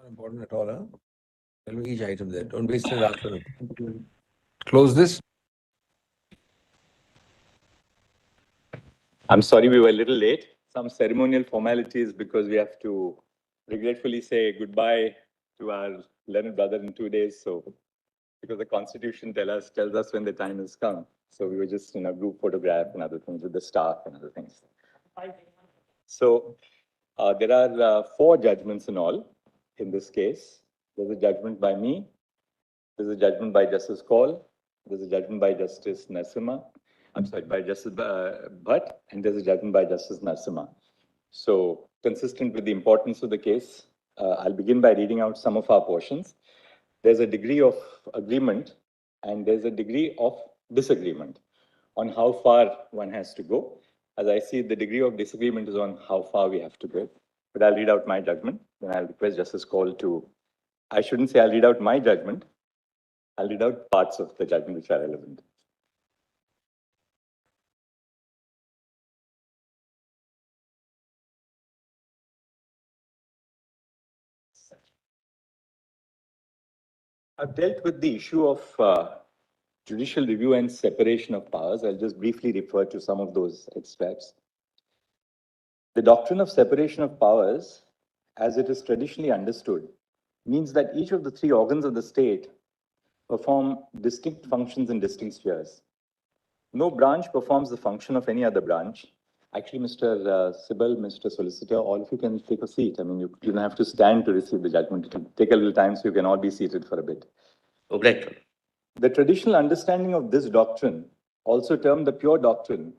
important at all, huh? Tell me each item there. Don't waste it after. Close this. I'm sorry we were a little late. Some ceremonial formalities because we have to regretfully say goodbye to our learned brother in 2 days. So, because the Constitution tells us when the time has come. So we were just in a group photograph and other things with the staff and other things. So there are 4 judgments in all in this case. There's a judgment by me. There's a judgment by Justice Kaul. There's a judgment by Justice Narasimha. I'm sorry, by Justice Bhatt, and there's a judgment by Justice Narasimha. So, consistent with the importance of the case, I'll begin by reading out some of our portions. There's a degree of agreement and there's a degree of disagreement on how far one has to go. As I see, the degree of disagreement is on how far we have to go. But I'll read out my judgment, then I'll request Justice Kaul to, I shouldn't say I'll read out my judgment, I'll read out parts of the judgment which are relevant. I've dealt with the issue of judicial review and separation of powers. I'll just briefly refer to some of those extracts. The doctrine of separation of powers, as it is traditionally understood, means that each of the 3 organs of the state perform distinct functions in distinct spheres. No branch performs the function of any other branch. Actually, Mr. Sibal, Mr. Solicitor, all of you can take a seat. I mean, you don't have to stand to receive the judgment. It will take a little time, so you can all be seated for a bit. Objection. The traditional understanding of this doctrine, also termed the pure doctrine,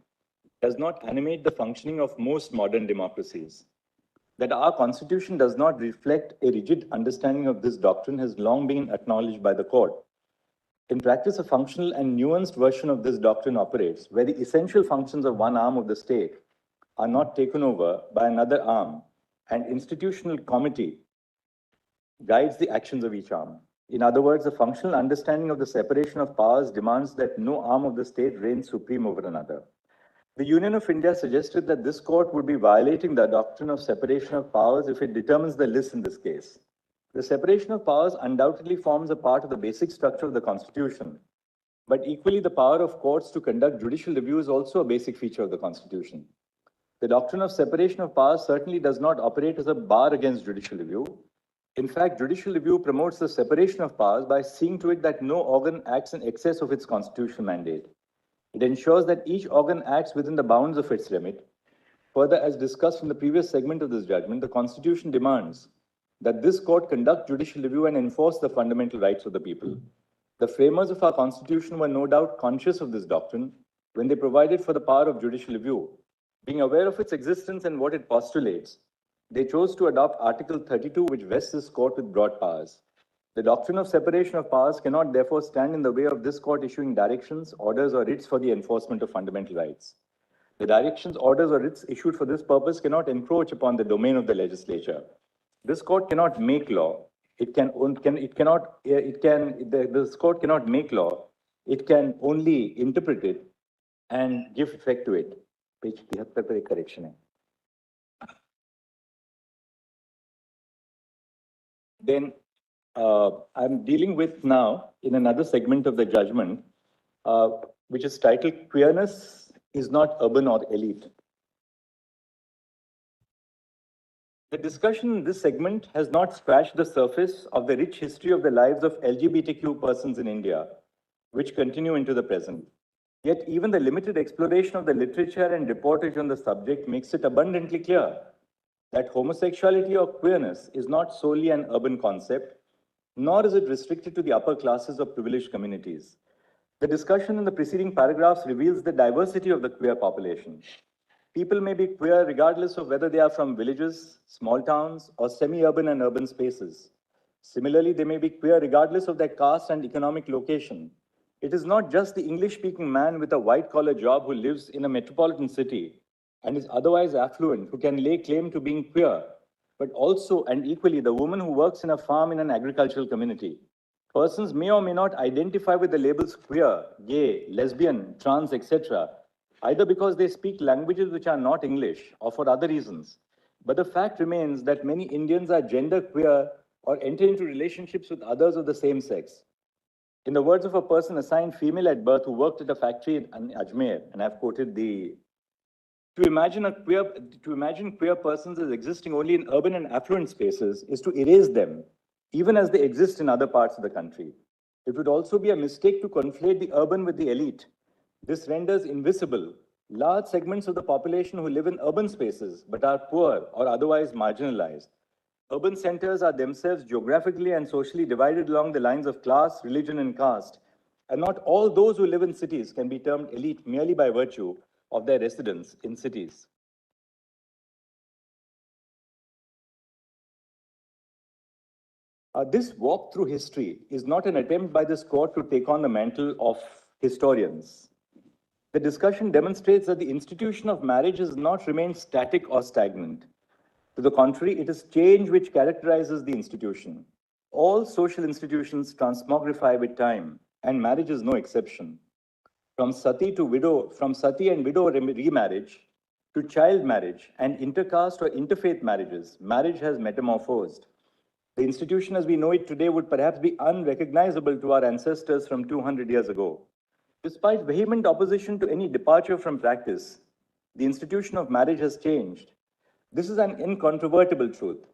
does not animate the functioning of most modern democracies. That our constitution does not reflect a rigid understanding of this doctrine has long been acknowledged by the court. In practice, a functional and nuanced version of this doctrine operates, where the essential functions of one arm of the state are not taken over by another arm, and institutional comity guides the actions of each arm. In other words, the functional understanding of the separation of powers demands that no arm of the state reigns supreme over another. The Union of India suggested that this court would be violating the doctrine of separation of powers if it determines the list in this case. The separation of powers undoubtedly forms a part of the basic structure of the Constitution, but equally the power of courts to conduct judicial review is also a basic feature of the Constitution. The doctrine of separation of powers certainly does not operate as a bar against judicial review. In fact, judicial review promotes the separation of powers by seeing to it that no organ acts in excess of its constitutional mandate. It ensures that each organ acts within the bounds of its remit. Further, as discussed in the previous segment of this judgment, the Constitution demands that this court conduct judicial review and enforce the fundamental rights of the people. The framers of our Constitution were no doubt conscious of this doctrine when they provided for the power of judicial review. Being aware of its existence and what it postulates, they chose to adopt Article 32, which vests this court with broad powers. The doctrine of separation of powers cannot therefore stand in the way of this court issuing directions, orders, or writs for the enforcement of fundamental rights. The directions, orders, or writs issued for this purpose cannot encroach upon the domain of the legislature. This court cannot make law. This court cannot make law. It can only interpret it and give effect to it. Page 73 पर एक correction है. Then I'm dealing with now in another segment of the judgment, which is titled Queerness is not urban or elite. The discussion in this segment has not scratched the surface of the rich history of the lives of LGBTQ persons in India, which continue into the present. Yet even the limited exploration of the literature and reportage on the subject makes it abundantly clear that homosexuality or queerness is not solely an urban concept, nor is it restricted to the upper classes of privileged communities. The discussion in the preceding paragraphs reveals the diversity of the queer population. People may be queer regardless of whether they are from villages, small towns, or semi-urban and urban spaces. Similarly, they may be queer regardless of their caste and economic location. It is not just the English-speaking man with a white-collar job who lives in a metropolitan city and is otherwise affluent who can lay claim to being queer, but also and equally the woman who works in a farm in an agricultural community. Persons may or may not identify with the labels queer, gay, lesbian, trans, etc., either because they speak languages which are not English or for other reasons. But the fact remains that many Indians are gender queer or enter into relationships with others of the same sex. In the words of a person assigned female at birth who worked at a factory in Ajmer, and I've quoted to imagine queer persons as existing only in urban and affluent spaces is to erase them, even as they exist in other parts of the country. It would also be a mistake to conflate the urban with the elite. This renders invisible large segments of the population who live in urban spaces but are poor or otherwise marginalized. Urban centers are themselves geographically and socially divided along the lines of class, religion, and caste, and not all those who live in cities can be termed elite merely by virtue of their residence in cities. This walk through history is not an attempt by this court to take on the mantle of historians. The discussion demonstrates that the institution of marriage has not remained static or stagnant. To the contrary, it is change which characterizes the institution. All social institutions transmogrify with time, and marriage is no exception. From sati and widow remarriage to child marriage and intercaste or interfaith marriages, marriage has metamorphosed. The institution as we know it today would perhaps be unrecognizable to our ancestors from 200 years ago. Despite vehement opposition to any departure from practice, the institution of marriage has changed. This is an incontrovertible truth.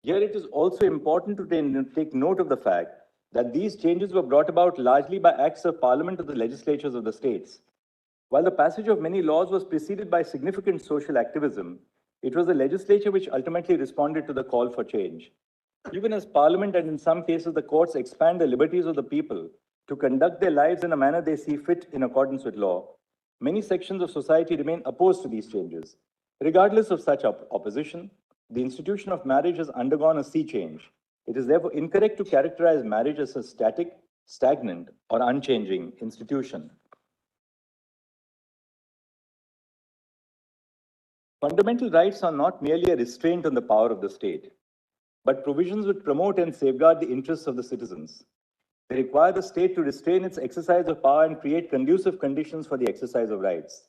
Here it is also important to take note of the fact that these changes were brought about largely by acts of parliament of the legislatures of the states. While the passage of many laws was preceded by significant social activism, it was the legislature which ultimately responded to the call for change. Even as parliament and in some cases the courts expand the liberties of the people to conduct their lives in a manner they see fit in accordance with law, many sections of society remain opposed to these changes. Regardless of such opposition, the institution of marriage has undergone a sea change. It is therefore incorrect to characterize marriage as a static, stagnant, or unchanging institution. Fundamental rights are not merely a restraint on the power of the state, but provisions which promote and safeguard the interests of the citizens. They require the state to restrain its exercise of power and create conducive conditions for the exercise of rights.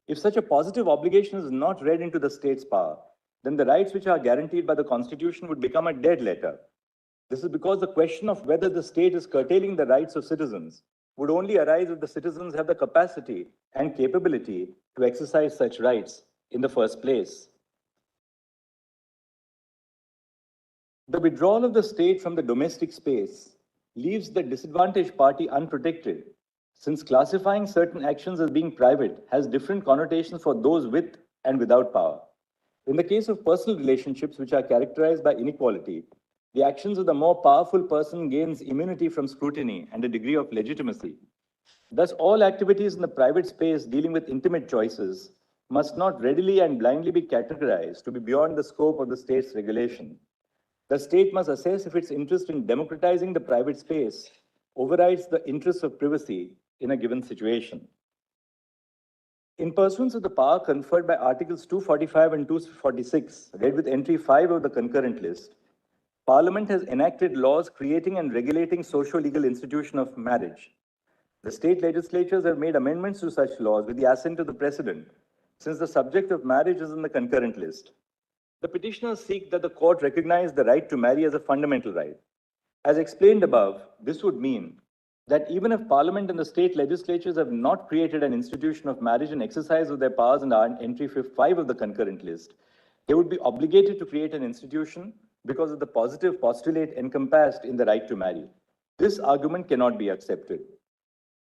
If such a positive obligation is not read into the state's power, then the rights which are guaranteed by the Constitution would become a dead letter. This is because the question of whether the state is curtailing the rights of citizens would only arise if the citizens have the capacity and capability to exercise such rights in the first place. The withdrawal of the state from the domestic space leaves the disadvantaged party unprotected, since classifying certain actions as being private has different connotations for those with and without power. In the case of personal relationships which are characterized by inequality, the actions of the more powerful person gains immunity from scrutiny and a degree of legitimacy. Thus, all activities in the private space dealing with intimate choices must not readily and blindly be categorized to be beyond the scope of the state's regulation. The state must assess if its interest in democratizing the private space overrides the interests of privacy in a given situation. In pursuance of the power conferred by Articles 245 and 246, read with entry 5 of the concurrent list, Parliament has enacted laws creating and regulating socio-legal institution of marriage. The state legislatures have made amendments to such laws with the assent of the President, since the subject of marriage is in the concurrent list. The petitioners seek that the court recognize the right to marry as a fundamental right. As explained above, this would mean that even if Parliament and the state legislatures have not created an institution of marriage in exercise of their powers in entry 5 of the concurrent list, they would be obligated to create an institution because of the positive postulate encompassed in the right to marry. This argument cannot be accepted.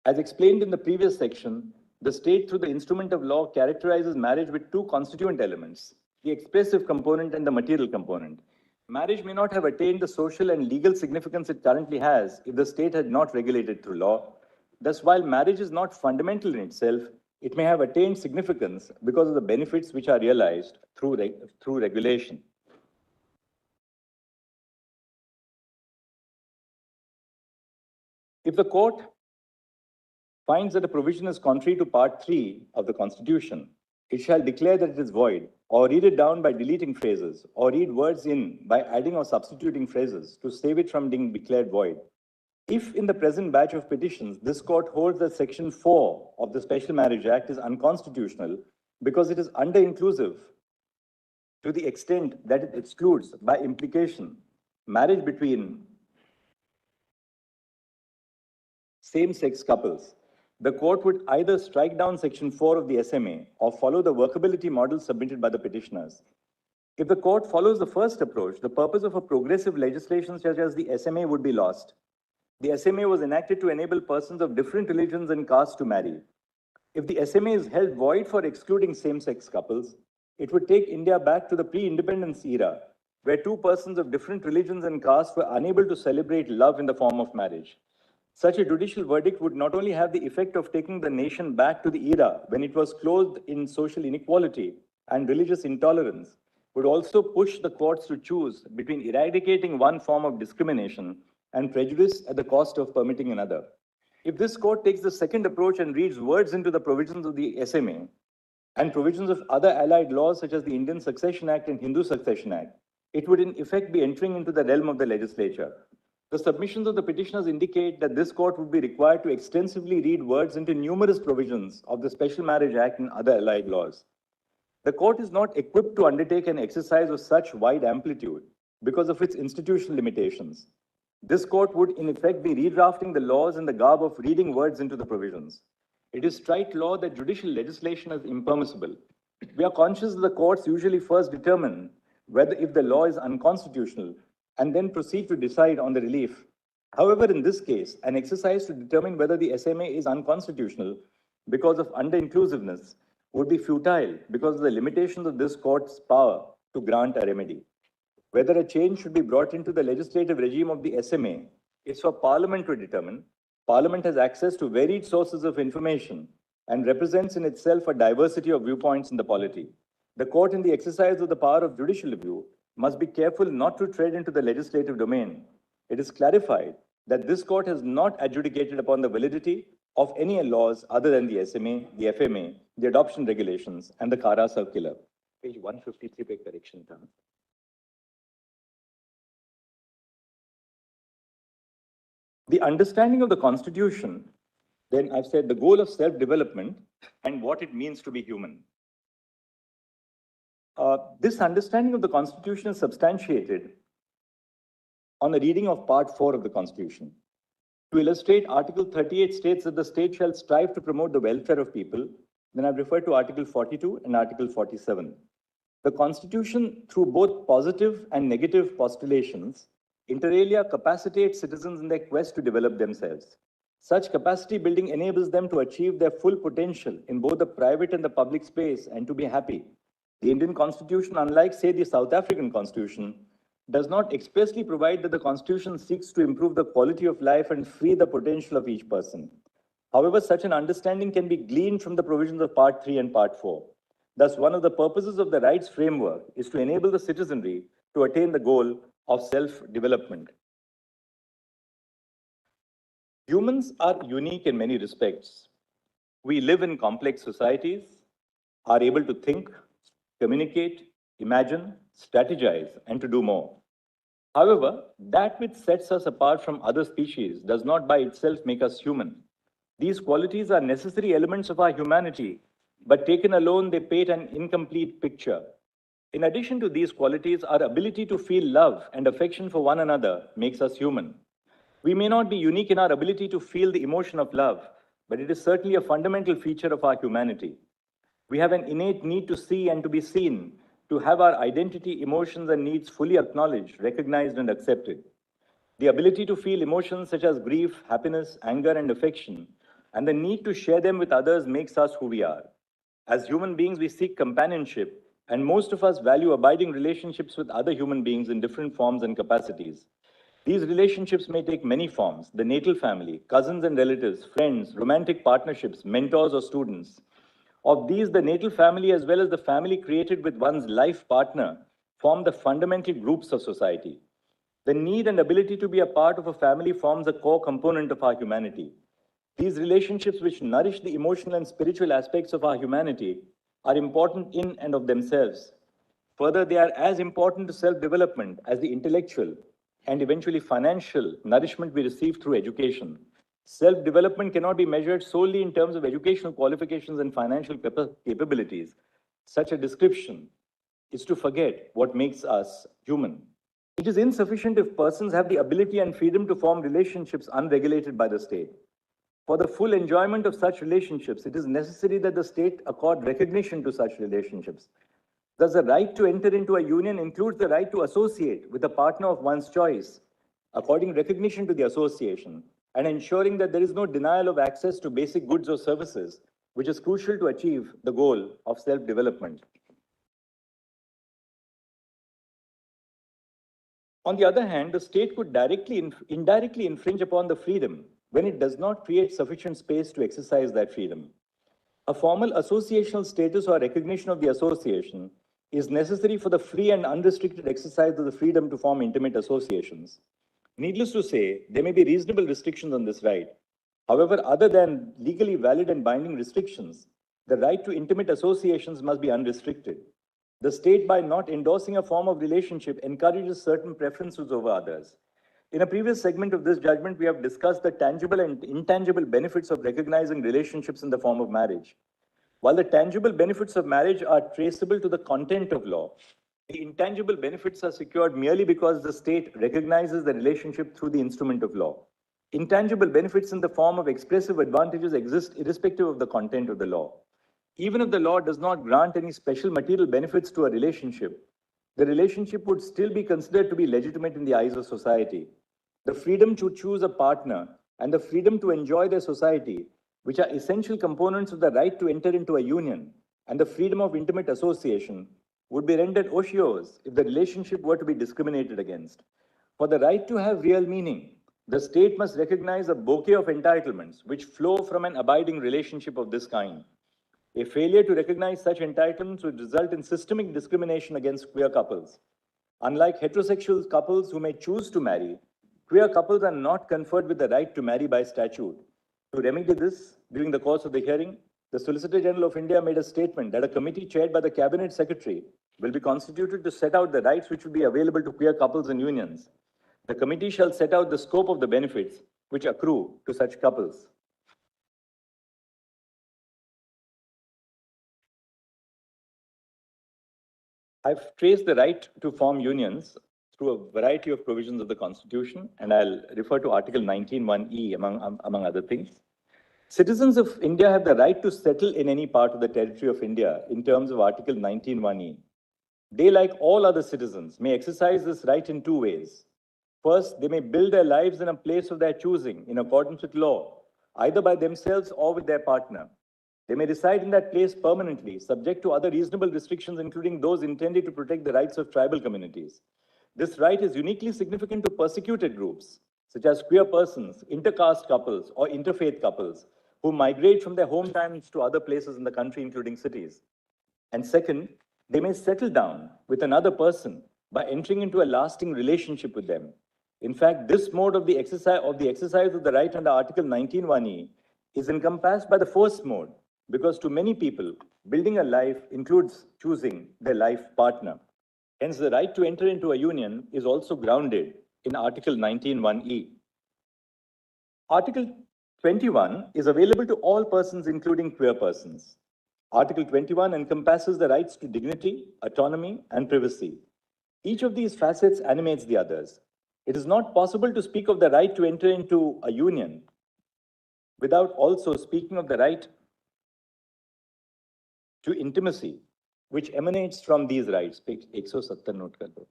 As explained in the previous section, the state through the instrument of law characterizes marriage with two constituent elements, the expressive component and the material component. Marriage may not have attained the social and legal significance it currently has if the state had not regulated through law. Thus, while marriage is not fundamental in itself, it may have attained significance because of the benefits which are realized through regulation. If the court finds that a provision is contrary to Part 3 of the Constitution, it shall declare that it is void, or read it down by deleting phrases, or read words in by adding or substituting phrases to save it from being declared void. If in the present batch of petitions, this court holds that Section 4 of the Special Marriage Act is unconstitutional because it is under-inclusive to the extent that it excludes, by implication, marriage between same-sex couples, the court would either strike down Section 4 of the SMA or follow the workability model submitted by the petitioners. If the court follows the first approach, the purpose of a progressive legislation such as the SMA would be lost. The SMA was enacted to enable persons of different religions and castes to marry. If the SMA is held void for excluding same-sex couples, it would take India back to the pre-independence era, where two persons of different religions and castes were unable to celebrate love in the form of marriage. Such a judicial verdict would not only have the effect of taking the nation back to the era when it was clothed in social inequality and religious intolerance, would also push the courts to choose between eradicating one form of discrimination and prejudice at the cost of permitting another. If this court takes the second approach and reads words into the provisions of the SMA and provisions of other allied laws such as the Indian Succession Act and Hindu Succession Act, it would in effect be entering into the realm of the legislature. The submissions of the petitioners indicate that this court would be required to extensively read words into numerous provisions of the Special Marriage Act and other allied laws. The court is not equipped to undertake an exercise of such wide amplitude because of its institutional limitations. This court would in effect be redrafting the laws in the garb of reading words into the provisions. It is trite law that judicial legislation is impermissible. We are conscious that the courts usually first determine whether if the law is unconstitutional and then proceed to decide on the relief. However, in this case, an exercise to determine whether the SMA is unconstitutional because of under-inclusiveness would be futile because of the limitations of this court's power to grant a remedy. Whether a change should be brought into the legislative regime of the SMA is for Parliament to determine. Parliament has access to varied sources of information and represents in itself a diversity of viewpoints in the polity. The court, in the exercise of the power of judicial review, must be careful not to tread into the legislative domain. It is clarified that this court has not adjudicated upon the validity of any laws other than the SMA, the FMA, the adoption regulations, and the CARA circular. Page 153 पे correction था. The understanding of the Constitution, then I've said the goal of self-development and what it means to be human. This understanding of the Constitution is substantiated on the reading of Part 4 of the Constitution. To illustrate, Article 38 states that the state shall strive to promote the welfare of people. Then I've referred to Article 42 and Article 47. The Constitution, through both positive and negative postulations, inter alia capacitates citizens in their quest to develop themselves. Such capacity building enables them to achieve their full potential in both the private and the public space and to be happy. The Indian Constitution, unlike, say, the South African Constitution, does not expressly provide that the Constitution seeks to improve the quality of life and free the potential of each person. However, such an understanding can be gleaned from the provisions of Part 3 and Part 4. Thus, one of the purposes of the rights framework is to enable the citizenry to attain the goal of self-development. Humans are unique in many respects. We live in complex societies, are able to think, communicate, imagine, strategize, and to do more. However, that which sets us apart from other species does not by itself make us human. These qualities are necessary elements of our humanity, but taken alone, they paint an incomplete picture. In addition to these qualities, our ability to feel love and affection for one another makes us human. We may not be unique in our ability to feel the emotion of love, but it is certainly a fundamental feature of our humanity. We have an innate need to see and to be seen, to have our identity, emotions, and needs fully acknowledged, recognized, and accepted. The ability to feel emotions such as grief, happiness, anger, and affection, and the need to share them with others makes us who we are. As human beings, we seek companionship, and most of us value abiding relationships with other human beings in different forms and capacities. These relationships may take many forms: the natal family, cousins and relatives, friends, romantic partnerships, mentors, or students. Of these, the natal family, as well as the family created with one's life partner, form the fundamental groups of society. The need and ability to be a part of a family forms a core component of our humanity. These relationships, which nourish the emotional and spiritual aspects of our humanity, are important in and of themselves. Further, they are as important to self-development as the intellectual and eventually financial nourishment we receive through education. Self-development cannot be measured solely in terms of educational qualifications and financial capabilities. Such a description is to forget what makes us human. It is insufficient if persons have the ability and freedom to form relationships unregulated by the state. For the full enjoyment of such relationships, it is necessary that the state accord recognition to such relationships. Thus, the right to enter into a union includes the right to associate with a partner of one's choice, according recognition to the association, and ensuring that there is no denial of access to basic goods or services, which is crucial to achieve the goal of self-development. On the other hand, the state could indirectly infringe upon the freedom when it does not create sufficient space to exercise that freedom. A formal associational status or recognition of the association is necessary for the free and unrestricted exercise of the freedom to form intimate associations. Needless to say, there may be reasonable restrictions on this right. However, other than legally valid and binding restrictions, the right to intimate associations must be unrestricted. The state, by not endorsing a form of relationship, encourages certain preferences over others. In a previous segment of this judgment, we have discussed the tangible and intangible benefits of recognizing relationships in the form of marriage. While the tangible benefits of marriage are traceable to the content of law, the intangible benefits are secured merely because the state recognizes the relationship through the instrument of law. Intangible benefits in the form of expressive advantages exist irrespective of the content of the law. Even if the law does not grant any special material benefits to a relationship, the relationship would still be considered to be legitimate in the eyes of society. The freedom to choose a partner and the freedom to enjoy their society, which are essential components of the right to enter into a union and the freedom of intimate association, would be rendered odious if the relationship were to be discriminated against. For the right to have real meaning, the state must recognize a bouquet of entitlements which flow from an abiding relationship of this kind. A failure to recognize such entitlements would result in systemic discrimination against queer couples. Unlike heterosexual couples who may choose to marry, queer couples are not conferred with the right to marry by statute. To remedy this, during the course of the hearing, the Solicitor General of India made a statement that a committee chaired by the Cabinet Secretary will be constituted to set out the rights which will be available to queer couples and unions. The committee shall set out the scope of the benefits which accrue to such couples. I've traced the right to form unions through a variety of provisions of the Constitution, and I'll refer to Article 19(1)(e) among other things. Citizens of India have the right to settle in any part of the territory of India in terms of Article 19(1)(e). They, like all other citizens, may exercise this right in two ways. First, they may build their lives in a place of their choosing in accordance with law, either by themselves or with their partner. They may reside in that place permanently, subject to other reasonable restrictions, including those intended to protect the rights of tribal communities. This right is uniquely significant to persecuted groups, such as queer persons, intercaste couples, or interfaith couples, who migrate from their hometowns to other places in the country, including cities. And second, they may settle down with another person by entering into a lasting relationship with them. In fact, this mode of the exercise of the right under Article 19(1)(e) is encompassed by the first mode, because to many people, building a life includes choosing their life partner. Hence, the right to enter into a union is also grounded in Article 19(1)(e). Article 21 is available to all persons, including queer persons. Article 21 encompasses the rights to dignity, autonomy, and privacy. Each of these facets animates the others. It is not possible to speak of the right to enter into a union without also speaking of the right to intimacy, which emanates from these rights. Page 170 note kar do.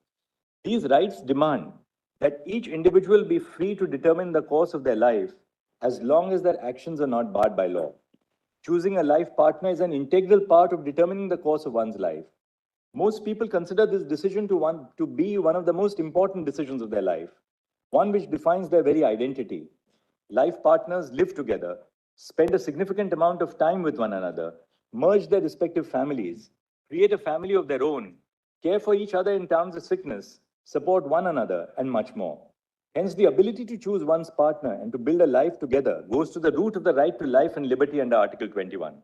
These rights demand that each individual be free to determine the course of their life as long as their actions are not barred by law. Choosing a life partner is an integral part of determining the course of one's life. Most people consider this decision to be one of the most important decisions of their life, one which defines their very identity. Life partners live together, spend a significant amount of time with one another, merge their respective families, create a family of their own, care for each other in times of sickness, support one another, and much more. Hence, the ability to choose one's partner and to build a life together goes to the root of the right to life and liberty under Article 21.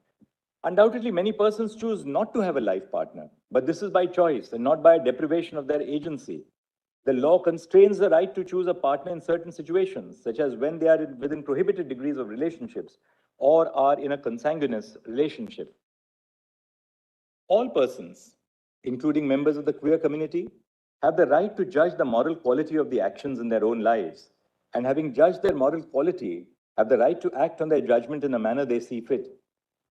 Undoubtedly, many persons choose not to have a life partner, but this is by choice and not by deprivation of their agency. The law constrains the right to choose a partner in certain situations, such as when they are within prohibited degrees of relationships or are in a consanguineous relationship. All persons, including members of the queer community, have the right to judge the moral quality of the actions in their own lives, and having judged their moral quality, have the right to act on their judgment in a manner they see fit.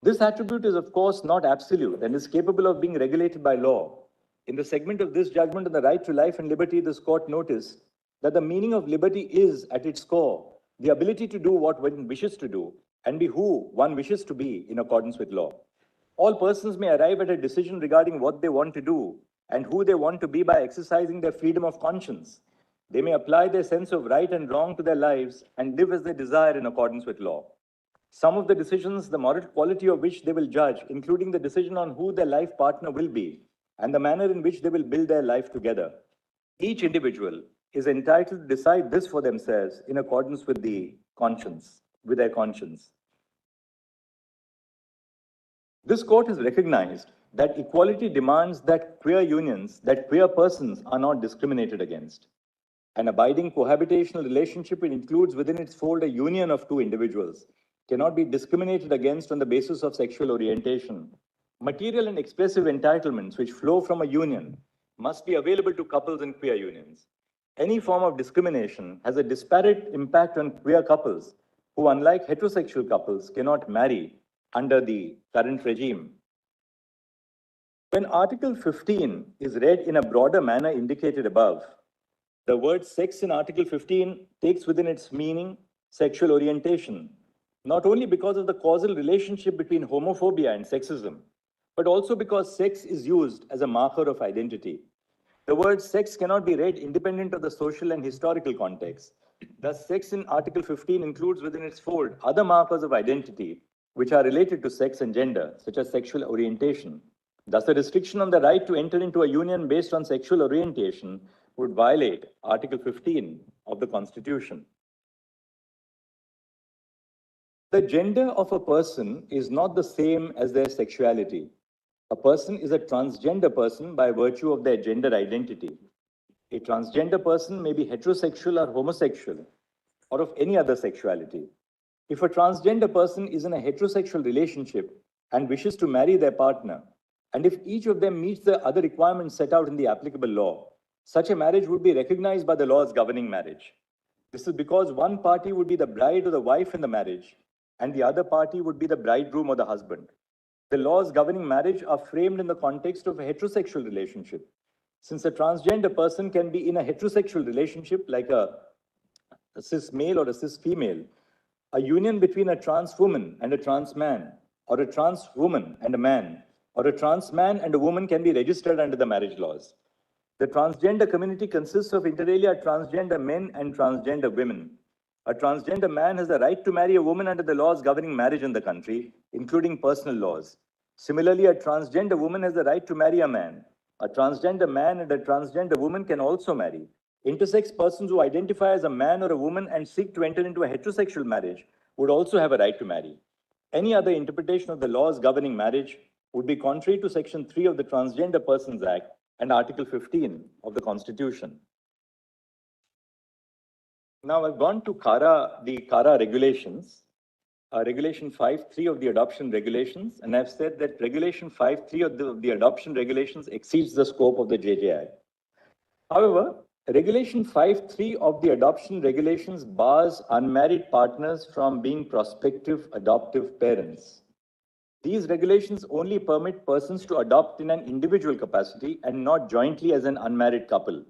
This attribute is, of course, not absolute and is capable of being regulated by law. In the segment of this judgment on the right to life and liberty, this court noticed that the meaning of liberty is, at its core, the ability to do what one wishes to do and be who one wishes to be in accordance with law. All persons may arrive at a decision regarding what they want to do and who they want to be by exercising their freedom of conscience. They may apply their sense of right and wrong to their lives and live as they desire in accordance with law. Some of the decisions, the moral quality of which they will judge, including the decision on who their life partner will be and the manner in which they will build their life together. Each individual is entitled to decide this for themselves in accordance with their conscience. This court has recognized that equality demands that queer persons are not discriminated against. An abiding cohabitational relationship, it includes within its fold a union of two individuals, cannot be discriminated against on the basis of sexual orientation. Material and expressive entitlements which flow from a union must be available to couples in queer unions. Any form of discrimination has a disparate impact on queer couples who, unlike heterosexual couples, cannot marry under the current regime. When Article 15 is read in a broader manner indicated above, the word sex in Article 15 takes within its meaning sexual orientation, not only because of the causal relationship between homophobia and sexism, but also because sex is used as a marker of identity. The word sex cannot be read independent of the social and historical context. Thus, sex in Article 15 includes within its fold other markers of identity which are related to sex and gender, such as sexual orientation. Thus, the restriction on the right to enter into a union based on sexual orientation would violate Article 15 of the Constitution. The gender of a person is not the same as their sexuality. A person is a transgender person by virtue of their gender identity. A transgender person may be heterosexual or homosexual, or of any other sexuality. If a transgender person is in a heterosexual relationship and wishes to marry their partner, and if each of them meets the other requirements set out in the applicable law, such a marriage would be recognized by the laws governing marriage. This is because one party would be the bride or the wife in the marriage, and the other party would be the bridegroom or the husband. The laws governing marriage are framed in the context of a heterosexual relationship. Since a transgender person can be in a heterosexual relationship, like a cis male or a cis female, a union between a trans woman and a trans man, or a trans woman and a man, or a trans man and a woman can be registered under the marriage laws. The transgender community consists of inter alia transgender men and transgender women. A transgender man has the right to marry a woman under the laws governing marriage in the country, including personal laws. Similarly, a transgender woman has the right to marry a man. A transgender man and a transgender woman can also marry. Intersex persons who identify as a man or a woman and seek to enter into a heterosexual marriage would also have a right to marry. Any other interpretation of the laws governing marriage would be contrary to Section 3 of the Transgender Persons Act and Article 15 of the Constitution. Now I've gone to the CARA regulations, Regulation 5.3 of the adoption regulations, and I've said that Regulation 5.3 of the adoption regulations exceeds the scope of the JJI. However, Regulation 5.3 of the adoption regulations bars unmarried partners from being prospective adoptive parents. These regulations only permit persons to adopt in an individual capacity and not jointly as an unmarried couple.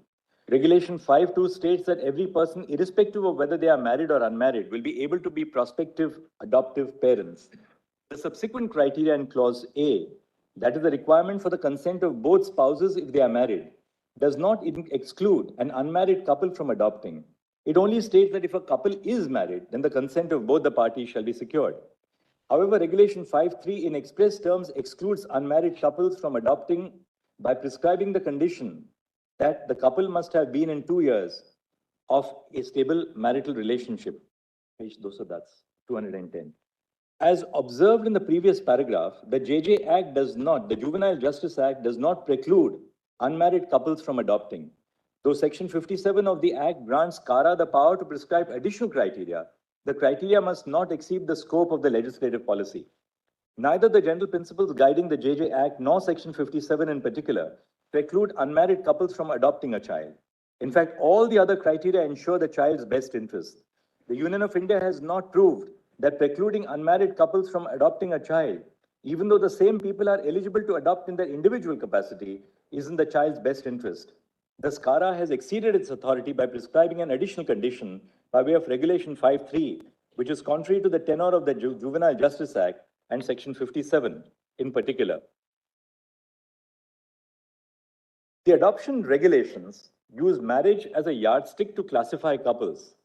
Regulation 5.2 states that every person, irrespective of whether they are married or unmarried, will be able to be prospective adoptive parents. The subsequent criteria in Clause A, that is the requirement for the consent of both spouses if they are married, does not exclude an unmarried couple from adopting. It only states that if a couple is married, then the consent of both the parties shall be secured. However, Regulation 5.3 in express terms excludes unmarried couples from adopting by prescribing the condition that the couple must have been in 2 years of a stable marital relationship. Page 210. As observed in the previous paragraph, the Juvenile Justice Act does not preclude unmarried couples from adopting. Though Section 57 of the Act grants CARA the power to prescribe additional criteria, the criteria must not exceed the scope of the legislative policy. Neither the general principles guiding the JJ Act nor Section 57 in particular preclude unmarried couples from adopting a child. In fact, all the other criteria ensure the child's best interest. The Union of India has not proved that precluding unmarried couples from adopting a child, even though the same people are eligible to adopt in their individual capacity, is in the child's best interest. Thus, CARA has exceeded its authority by prescribing an additional condition by way of Regulation 5(3), which is contrary to the tenor of the Juvenile Justice Act and Section 57 in particular. The adoption regulations use marriage as a yardstick to classify couples.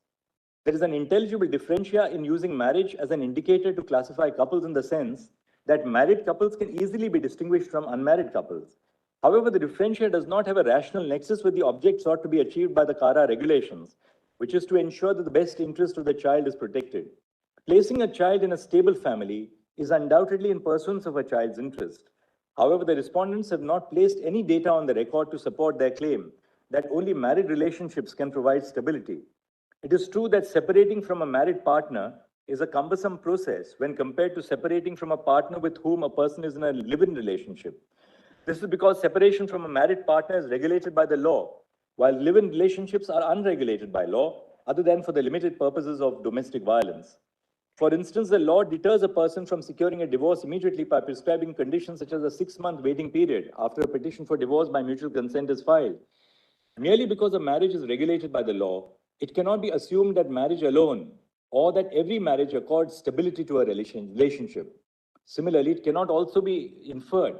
There is an intelligible differentia in using marriage as an indicator to classify couples in the sense that married couples can easily be distinguished from unmarried couples. However, the differentia does not have a rational nexus with the object sought to be achieved by the CARA regulations, which is to ensure that the best interest of the child is protected. Placing a child in a stable family is undoubtedly in pursuance of a child's interest. However, the respondents have not placed any data on the record to support their claim that only married relationships can provide stability. It is true that separating from a married partner is a cumbersome process when compared to separating from a partner with whom a person is in a live-in relationship. This is because separation from a married partner is regulated by the law, while live-in relationships are unregulated by law, other than for the limited purposes of domestic violence. For instance, the law deters a person from securing a divorce immediately by prescribing conditions such as a 6-month waiting period after a petition for divorce by mutual consent is filed. Merely because a marriage is regulated by the law, it cannot be assumed that marriage alone or that every marriage accords stability to a relationship. Similarly, it cannot also be inferred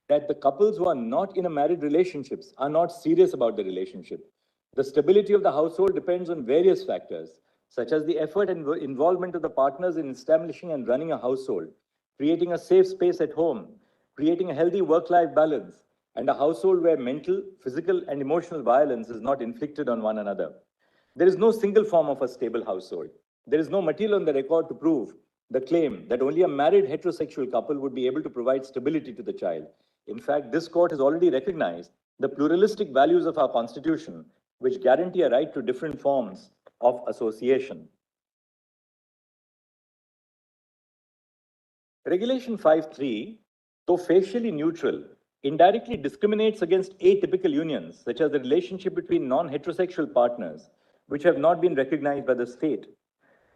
that the couples who are not in a married relationships are not serious about the relationship. The stability of the household depends on various factors, such as the effort and involvement of the partners in establishing and running a household, creating a safe space at home, creating a healthy work-life balance, and a household where mental, physical, and emotional violence is not inflicted on one another. There is no single form of a stable household. There is no material on the record to prove the claim that only a married heterosexual couple would be able to provide stability to the child. In fact, this court has already recognized the pluralistic values of our Constitution, which guarantee a right to different forms of association. Regulation 5(3), though facially neutral, indirectly discriminates against atypical unions, such as the relationship between non-heterosexual partners, which have not been recognized by the state.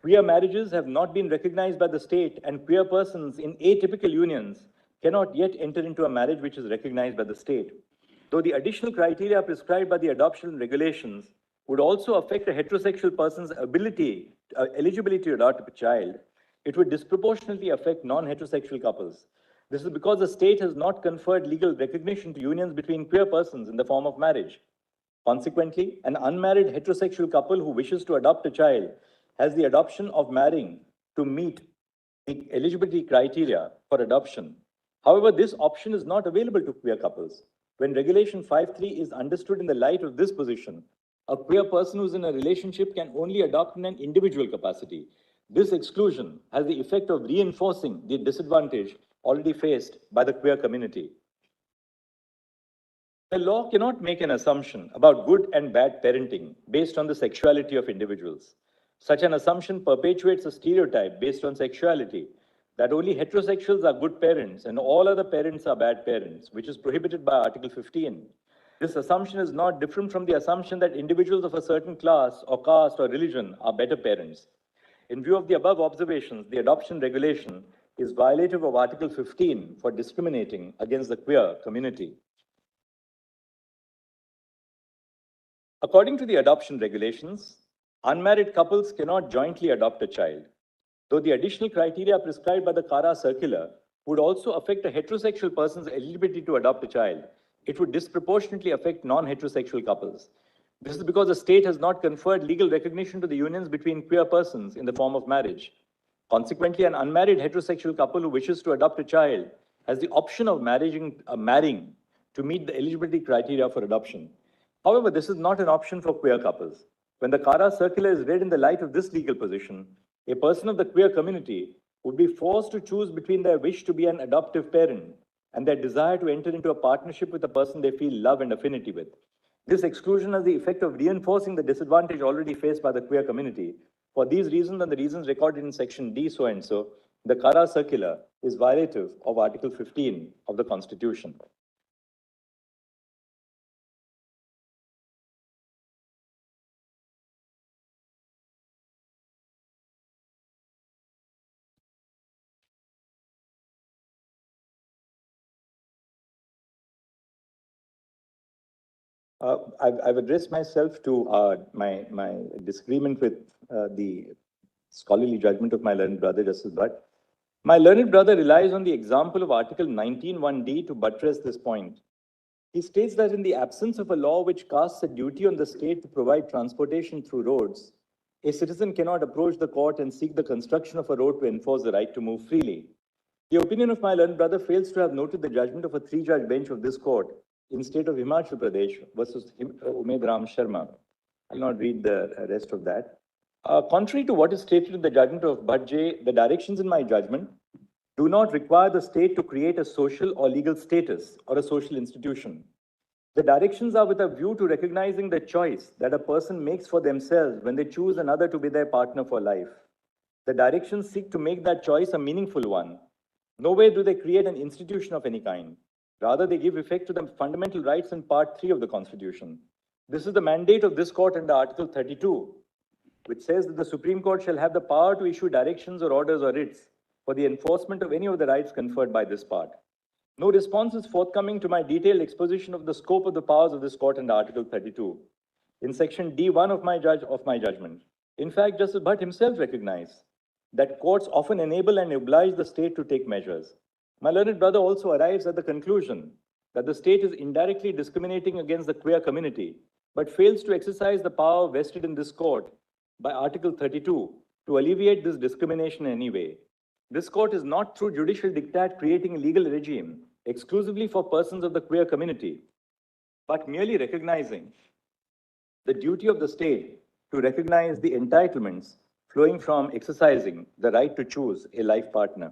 Queer marriages have not been recognized by the state, and queer persons in atypical unions cannot yet enter into a marriage which is recognized by the state. Though the additional criteria prescribed by the adoption regulations would also affect a heterosexual person's eligibility to adopt a child, it would disproportionately affect non-heterosexual couples. This is because the state has not conferred legal recognition to unions between queer persons in the form of marriage. Consequently, an unmarried heterosexual couple who wishes to adopt a child has the adoption of marrying to meet the eligibility criteria for adoption. However, this option is not available to queer couples. When Regulation 5(3) is understood in the light of this position, a queer person who is in a relationship can only adopt in an individual capacity. This exclusion has the effect of reinforcing the disadvantage already faced by the queer community. The law cannot make an assumption about good and bad parenting based on the sexuality of individuals. Such an assumption perpetuates a stereotype based on sexuality that only heterosexuals are good parents and all other parents are bad parents, which is prohibited by Article 15. This assumption is not different from the assumption that individuals of a certain class or caste or religion are better parents. In view of the above observations, the adoption regulation is violative of Article 15 for discriminating against the queer community. According to the adoption regulations, unmarried couples cannot jointly adopt a child. Though the additional criteria prescribed by the CARA circular would also affect a heterosexual person's eligibility to adopt a child, it would disproportionately affect non-heterosexual couples. This is because the state has not conferred legal recognition to the unions between queer persons in the form of marriage. Consequently, an unmarried heterosexual couple who wishes to adopt a child has the option of marrying to meet the eligibility criteria for adoption. However, this is not an option for queer couples. When the CARA circular is read in the light of this legal position, a person of the queer community would be forced to choose between their wish to be an adoptive parent and their desire to enter into a partnership with a person they feel love and affinity with. This exclusion has the effect of reinforcing the disadvantage already faced by the queer community. For these reasons and the reasons recorded in section D so and so, the CARA circular is violative of Article 15 of the Constitution. I've addressed myself to my disagreement with the scholarly judgment of my learned brother, Justice Bhatt. My learned brother relies on the example of Article 19(1)(d) to buttress this point. He states that in the absence of a law which casts a duty on the state to provide transportation through roads, a citizen cannot approach the court and seek the construction of a road to enforce the right to move freely. The opinion of my learned brother fails to have noted the judgment of a three-judge bench of this court in state of Himachal Pradesh versus Umed Ram Sharma. I'll not read the rest of that. Contrary to what is stated in the judgment of Bhatt, the directions in my judgment do not require the state to create a social or legal status or a social institution. The directions are with a view to recognizing the choice that a person makes for themselves when they choose another to be their partner for life. The directions seek to make that choice a meaningful one. Nowhere do they create an institution of any kind. Rather, they give effect to the fundamental rights in Part 3 of the Constitution. This is the mandate of this court under Article 32, which says that the Supreme Court shall have the power to issue directions or orders or writs for the enforcement of any of the rights conferred by this part. No response is forthcoming to my detailed exposition of the scope of the powers of this court under Article 32. In section D1 of my judgment, in fact, Justice Bhatt himself recognized that courts often enable and oblige the state to take measures. My learned brother also arrives at the conclusion that the state is indirectly discriminating against the queer community, but fails to exercise the power vested in this court by Article 32 to alleviate this discrimination in any way. This court is not through judicial diktat creating a legal regime exclusively for persons of the queer community, but merely recognizing the duty of the state to recognize the entitlements flowing from exercising the right to choose a life partner.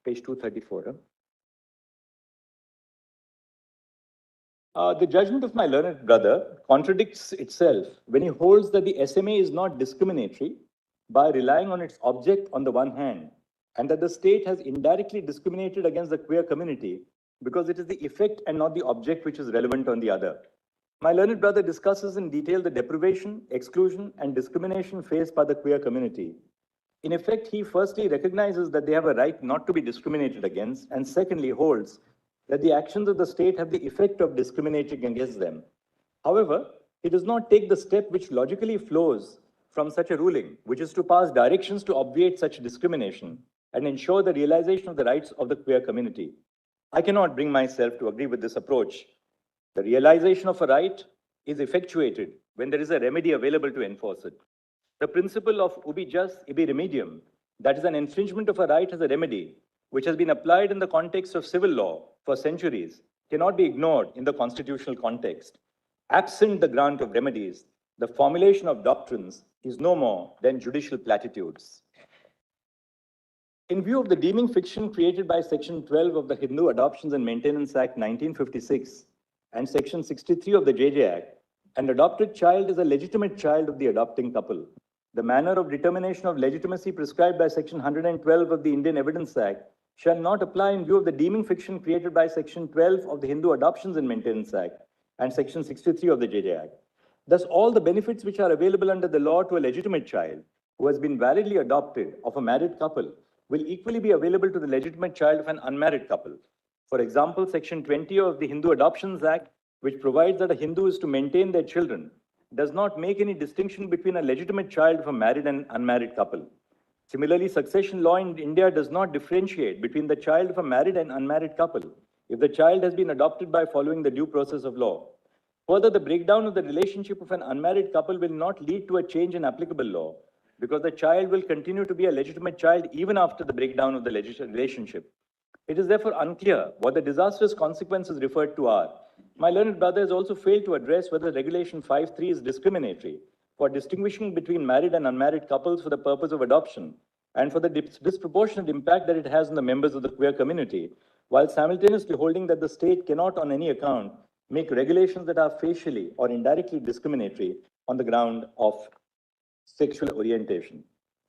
Page 234. The judgment of my learned brother contradicts itself when he holds that the SMA is not discriminatory by relying on its object on the one hand, and that the state has indirectly discriminated against the queer community because it is the effect and not the object which is relevant on the other. My learned brother discusses in detail the deprivation, exclusion, and discrimination faced by the queer community. In effect, he firstly recognizes that they have a right not to be discriminated against, and secondly holds that the actions of the state have the effect of discriminating against them. However, he does not take the step which logically flows from such a ruling, which is to pass directions to obviate such discrimination and ensure the realization of the rights of the queer community. I cannot bring myself to agree with this approach. The realization of a right is effectuated when there is a remedy available to enforce it. The principle of ubi jus, ibi remedium, that is, an infringement of a right as a remedy, which has been applied in the context of civil law for centuries, cannot be ignored in the constitutional context. Absent the grant of remedies, the formulation of doctrines is no more than judicial platitudes. In view of the deeming fiction created by Section 12 of the Hindu Adoptions and Maintenance Act 1956 and Section 63 of the JJ Act, an adopted child is a legitimate child of the adopting couple. The manner of determination of legitimacy prescribed by Section 112 of the Indian Evidence Act shall not apply in view of the deeming fiction created by Section 12 of the Hindu Adoptions and Maintenance Act and Section 63 of the JJ Act. Thus, all the benefits which are available under the law to a legitimate child who has been validly adopted of a married couple will equally be available to the legitimate child of an unmarried couple. For example, Section 20 of the Hindu Adoptions Act, which provides that a Hindu is to maintain their children, does not make any distinction between a legitimate child of a married and unmarried couple. Similarly, succession law in India does not differentiate between the child of a married and unmarried couple if the child has been adopted by following the due process of law. Further, the breakdown of the relationship of an unmarried couple will not lead to a change in applicable law, because the child will continue to be a legitimate child even after the breakdown of the relationship. It is therefore unclear what the disastrous consequences referred to are. My learned brother has also failed to address whether Regulation 5.3 is discriminatory for distinguishing between married and unmarried couples for the purpose of adoption and for the disproportionate impact that it has on the members of the queer community, while simultaneously holding that the state cannot on any account make regulations that are facially or indirectly discriminatory on the ground of sexual orientation.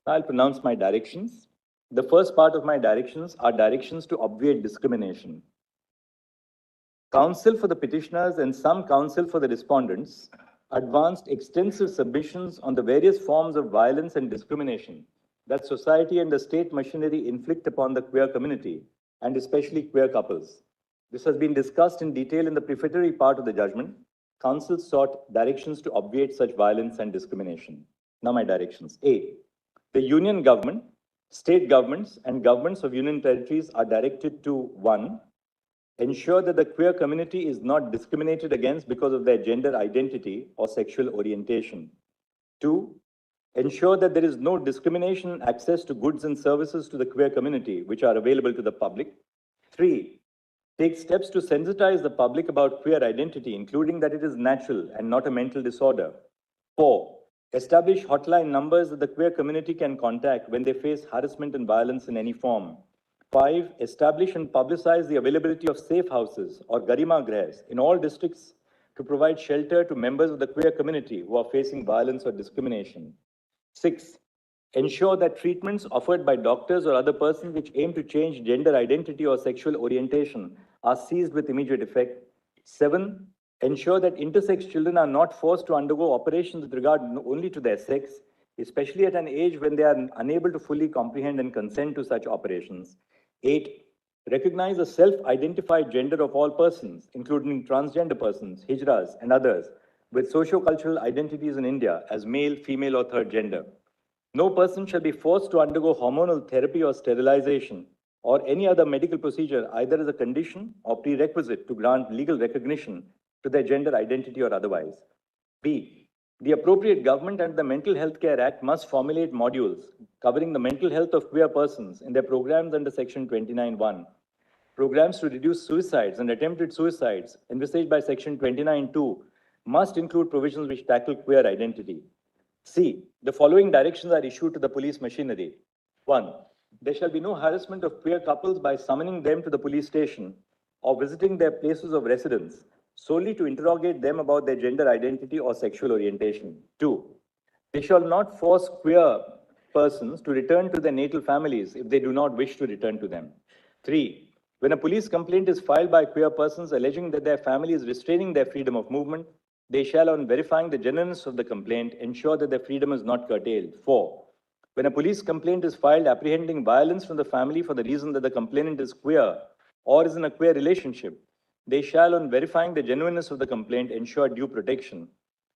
I'll pronounce my directions. The first part of my directions are directions to obviate discrimination. Counsel for the petitioners and some counsel for the respondents advanced extensive submissions on the various forms of violence and discrimination that society and the state machinery inflict upon the queer community, and especially queer couples. This has been discussed in detail in the prefatory part of the judgment. Council sought directions to obviate such violence and discrimination. Now my directions. A. The union government, state governments, and governments of union territories are directed to 1. Ensure that the queer community is not discriminated against because of their gender identity or sexual orientation. 2. Ensure that there is no discrimination in access to goods and services to the queer community which are available to the public. 3. Take steps to sensitize the public about queer identity, including that it is natural and not a mental disorder. 4. Establish hotline numbers that the queer community can contact when they face harassment and violence in any form. 5. Establish and publicize the availability of safe houses or garima grahs in all districts to provide shelter to members of the queer community who are facing violence or discrimination. 6. Ensure that treatments offered by doctors or other persons which aim to change gender identity or sexual orientation are seized with immediate effect. 7. Ensure that intersex children are not forced to undergo operations with regard only to their sex, especially at an age when they are unable to fully comprehend and consent to such operations. 8. Recognize the self-identified gender of all persons, including transgender persons, hijras, and others, with socio-cultural identities in India as male, female, or third gender. No person shall be forced to undergo hormonal therapy or sterilization or any other medical procedure either as a condition or prerequisite to grant legal recognition to their gender identity or otherwise. B. The appropriate government and the Mental Health Care Act must formulate modules covering the mental health of queer persons in their programs under Section 29(1). Programs to reduce suicides and attempted suicides envisaged by Section 29(2) must include provisions which tackle queer identity. C. The following directions are issued to the police machinery. 1. There shall be no harassment of queer couples by summoning them to the police station or visiting their places of residence solely to interrogate them about their gender identity or sexual orientation. 2. They shall not force queer persons to return to their natal families if they do not wish to return to them. 3. When a police complaint is filed by queer persons alleging that their family is restraining their freedom of movement, they shall, on verifying the genuineness of the complaint, ensure that their freedom is not curtailed. 4. When a police complaint is filed apprehending violence from the family for the reason that the complainant is queer or is in a queer relationship, they shall, on verifying the genuineness of the complaint, ensure due protection.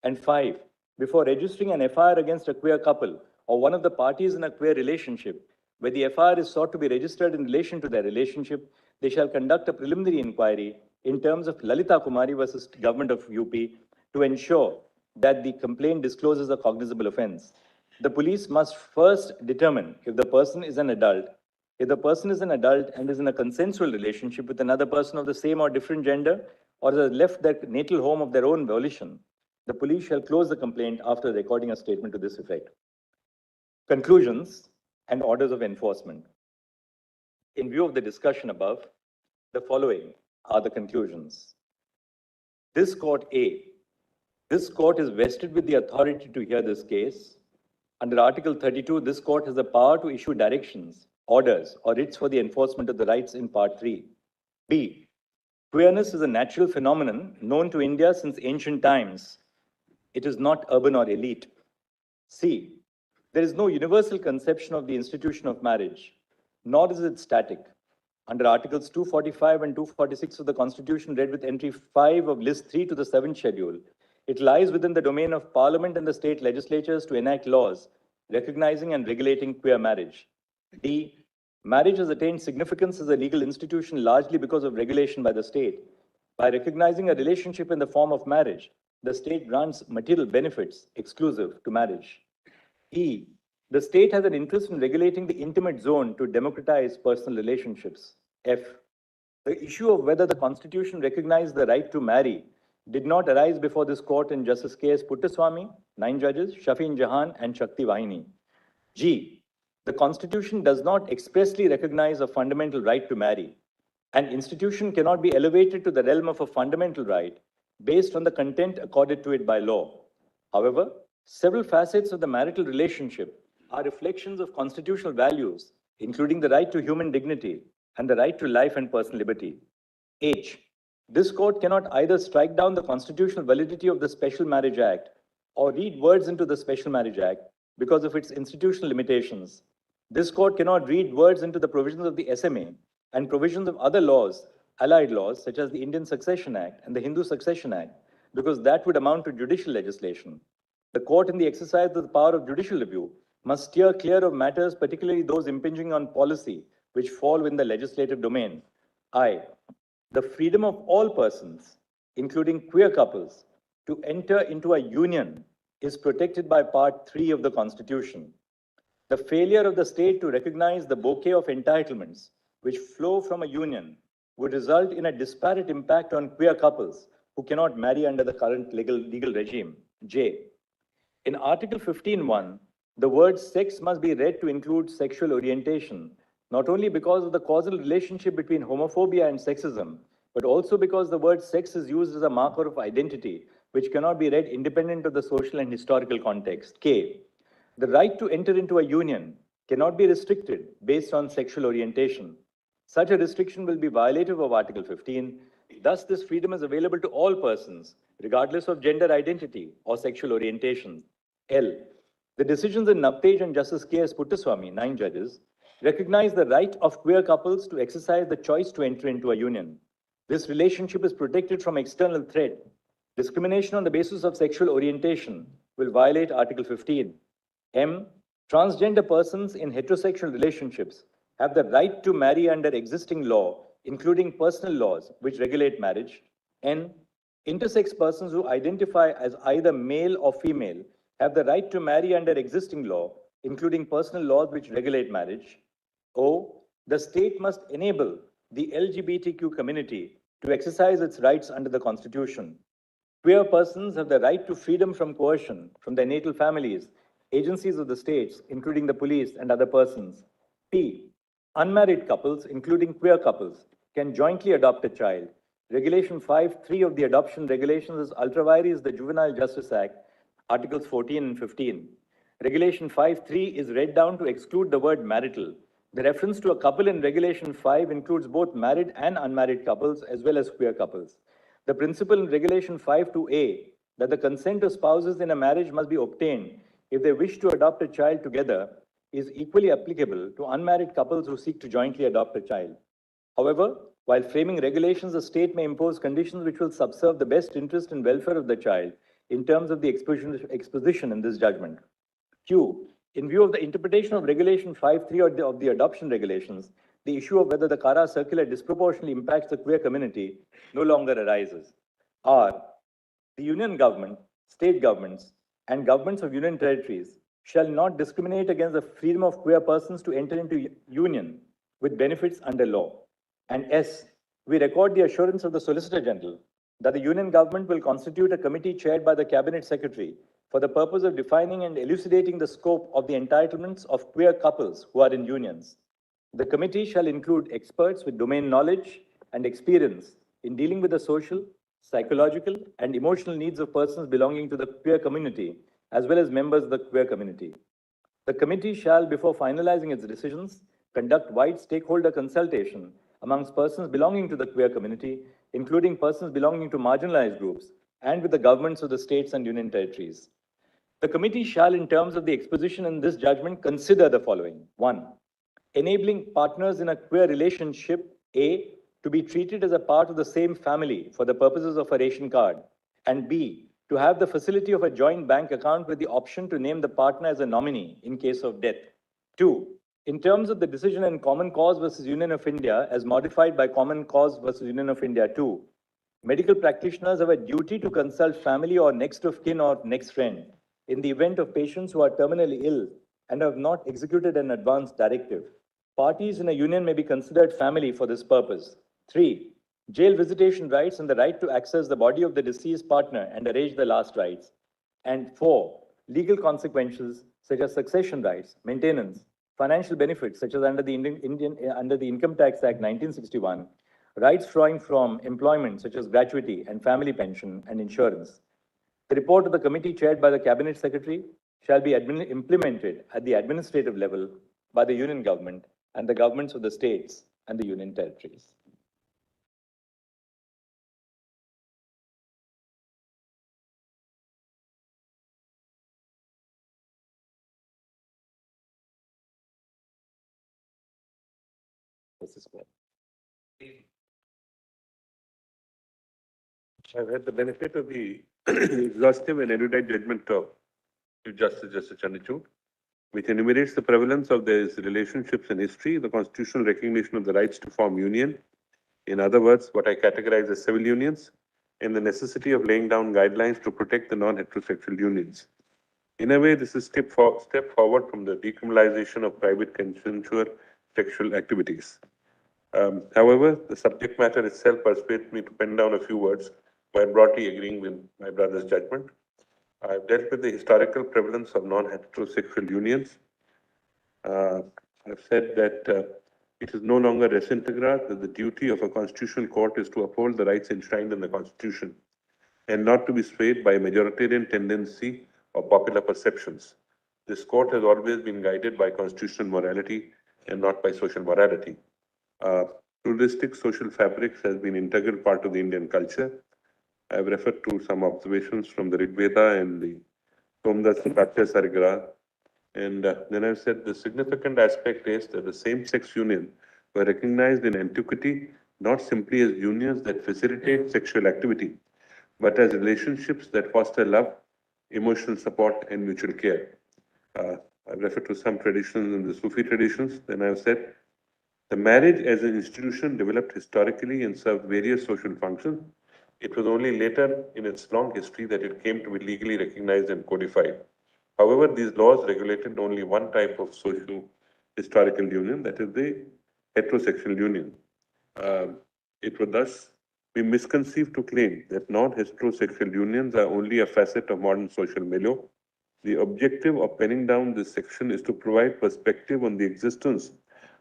And 5. Before registering an FIR against a queer couple or one of the parties in a queer relationship, where the FIR is sought to be registered in relation to their relationship, they shall conduct a preliminary inquiry in terms of Lalita Kumari versus Government of UP to ensure that the complaint discloses a cognizable offense. The police must first determine if the person is an adult. If the person is an adult and is in a consensual relationship with another person of the same or different gender, or has left their natal home of their own volition, the police shall close the complaint after recording a statement to this effect. Conclusions and orders of enforcement. In view of the discussion above, the following are the conclusions. This court is vested with the authority to hear this case. Under Article 32, this court has the power to issue directions, orders, or writs for the enforcement of the rights in Part 3. B. Queerness is a natural phenomenon known to India since ancient times. It is not urban or elite. C. There is no universal conception of the institution of marriage, nor is it static. Under Articles 245 and 246 of the Constitution, read with entry 5 of List 3 to the 7th Schedule, it lies within the domain of Parliament and the state legislatures to enact laws recognizing and regulating queer marriage. D. Marriage has attained significance as a legal institution largely because of regulation by the state. By recognizing a relationship in the form of marriage, the state grants material benefits exclusive to marriage. E. The state has an interest in regulating the intimate zone to democratize personal relationships. F. The issue of whether the Constitution recognized the right to marry did not arise before this court in Justice K.S. Puttaswamy, 9 judges, Shafin Jahan, and Shakti Vahini. G. The Constitution does not expressly recognize a fundamental right to marry. An institution cannot be elevated to the realm of a fundamental right based on the content accorded to it by law. However, several facets of the marital relationship are reflections of constitutional values, including the right to human dignity and the right to life and personal liberty. H. This court cannot either strike down the constitutional validity of the Special Marriage Act or read words into the Special Marriage Act because of its institutional limitations. This court cannot read words into the provisions of the SMA and provisions of other laws, allied laws, such as the Indian Succession Act and the Hindu Succession Act, because that would amount to judicial legislation. The court, in the exercise of the power of judicial review, must steer clear of matters, particularly those impinging on policy, which fall within the legislative domain. I. The freedom of all persons, including queer couples, to enter into a union is protected by Part 3 of the Constitution. The failure of the state to recognize the bouquet of entitlements which flow from a union would result in a disparate impact on queer couples who cannot marry under the current legal regime. J. In Article 15.1, the word sex must be read to include sexual orientation, not only because of the causal relationship between homophobia and sexism, but also because the word sex is used as a marker of identity, which cannot be read independent of the social and historical context. K. The right to enter into a union cannot be restricted based on sexual orientation. Such a restriction will be violative of Article 15. Thus, this freedom is available to all persons, regardless of gender identity or sexual orientation. L. The decisions in Navtej and Justice K.S. Puttaswamy, 9 judges, recognize the right of queer couples to exercise the choice to enter into a union. This relationship is protected from external threat. Discrimination on the basis of sexual orientation will violate Article 15. M. Transgender persons in heterosexual relationships have the right to marry under existing law, including personal laws which regulate marriage. N. Intersex persons who identify as either male or female have the right to marry under existing law, including personal laws which regulate marriage. O. The state must enable the LGBTQ community to exercise its rights under the Constitution. Queer persons have the right to freedom from coercion from their natal families, agencies of the states, including the police and other persons. P. Unmarried couples, including queer couples, can jointly adopt a child. Regulation 5.3 of the Adoption Regulations is ultra vires the Juvenile Justice Act, Articles 14 and 15. Regulation 5.3 is read down to exclude the word marital. The reference to a couple in Regulation 5 includes both married and unmarried couples as well as queer couples. The principle in Regulation 5.2a that the consent of spouses in a marriage must be obtained if they wish to adopt a child together is equally applicable to unmarried couples who seek to jointly adopt a child. However, while framing regulations, the state may impose conditions which will subserve the best interest and welfare of the child in terms of the exposition in this judgment. Q. In view of the interpretation of Regulation 5.3 of the adoption regulations, the issue of whether the CARA circular disproportionately impacts the queer community no longer arises. R. The union government, state governments, and governments of union territories shall not discriminate against the freedom of queer persons to enter into union with benefits under law. And S. We record the assurance of the Solicitor General that the union government will constitute a committee chaired by the Cabinet Secretary for the purpose of defining and elucidating the scope of the entitlements of queer couples who are in unions. The committee shall include experts with domain knowledge and experience in dealing with the social, psychological, and emotional needs of persons belonging to the queer community, as well as members of the queer community. The committee shall, before finalizing its decisions, conduct wide stakeholder consultation amongst persons belonging to the queer community, including persons belonging to marginalized groups, and with the governments of the states and union territories. The committee shall, in terms of the exposition in this judgment, consider the following. 1. Enabling partners in a queer relationship, A, to be treated as a part of the same family for the purposes of a ration card, and B, to have the facility of a joint bank account with the option to name the partner as a nominee in case of death. 2. In terms of the decision in Common Cause versus Union of India, as modified by Common Cause versus Union of India 2, medical practitioners have a duty to consult family or next of kin or next friend in the event of patients who are terminally ill and have not executed an advance directive. Parties in a union may be considered family for this purpose. 3. Jail visitation rights and the right to access the body of the deceased partner and arrange the last rites. And 4. Legal consequences such as succession rights, maintenance, financial benefits such as under the Income Tax Act 1961, rights flowing from employment such as gratuity and family pension and insurance. The report of the committee chaired by the Cabinet Secretary shall be implemented at the administrative level by the union government and the governments of the states and the union territories. This is what. I've had the benefit of the exhaustive and erudite judgment of Chief Justice Chandrachud, which enumerates the prevalence of these relationships in history, the constitutional recognition of the rights to form union, in other words, what I categorize as civil unions, and the necessity of laying down guidelines to protect the non-heterosexual unions. In a way, this is a step forward from the decriminalization of private consensual sexual activities. However, the subject matter itself persuades me to pen down a few words while broadly agreeing with my brother's judgment. I've dealt with the historical prevalence of non-heterosexual unions. I've said that it is no longer res integra, that the duty of a constitutional court is to uphold the rights enshrined in the Constitution and not to be swayed by a majoritarian tendency or popular perceptions. This court has always been guided by constitutional morality and not by social morality. Pluralistic social fabrics has been an integral part of the Indian culture. I have referred to some observations from the Rig Veda and the Somdas Satya Sarigra. And then I've said the significant aspect is that the same-sex union were recognized in antiquity not simply as unions that facilitate sexual activity, but as relationships that foster love, emotional support, and mutual care. I've referred to some traditions in the Sufi traditions. Then I've said the marriage as an institution developed historically and served various social functions. It was only later in its long history that it came to be legally recognized and codified. However, these laws regulated only one type of social historical union, that is the heterosexual union. It would thus be misconceived to claim that non-heterosexual unions are only a facet of modern social milieu. The objective of penning down this section is to provide perspective on the existence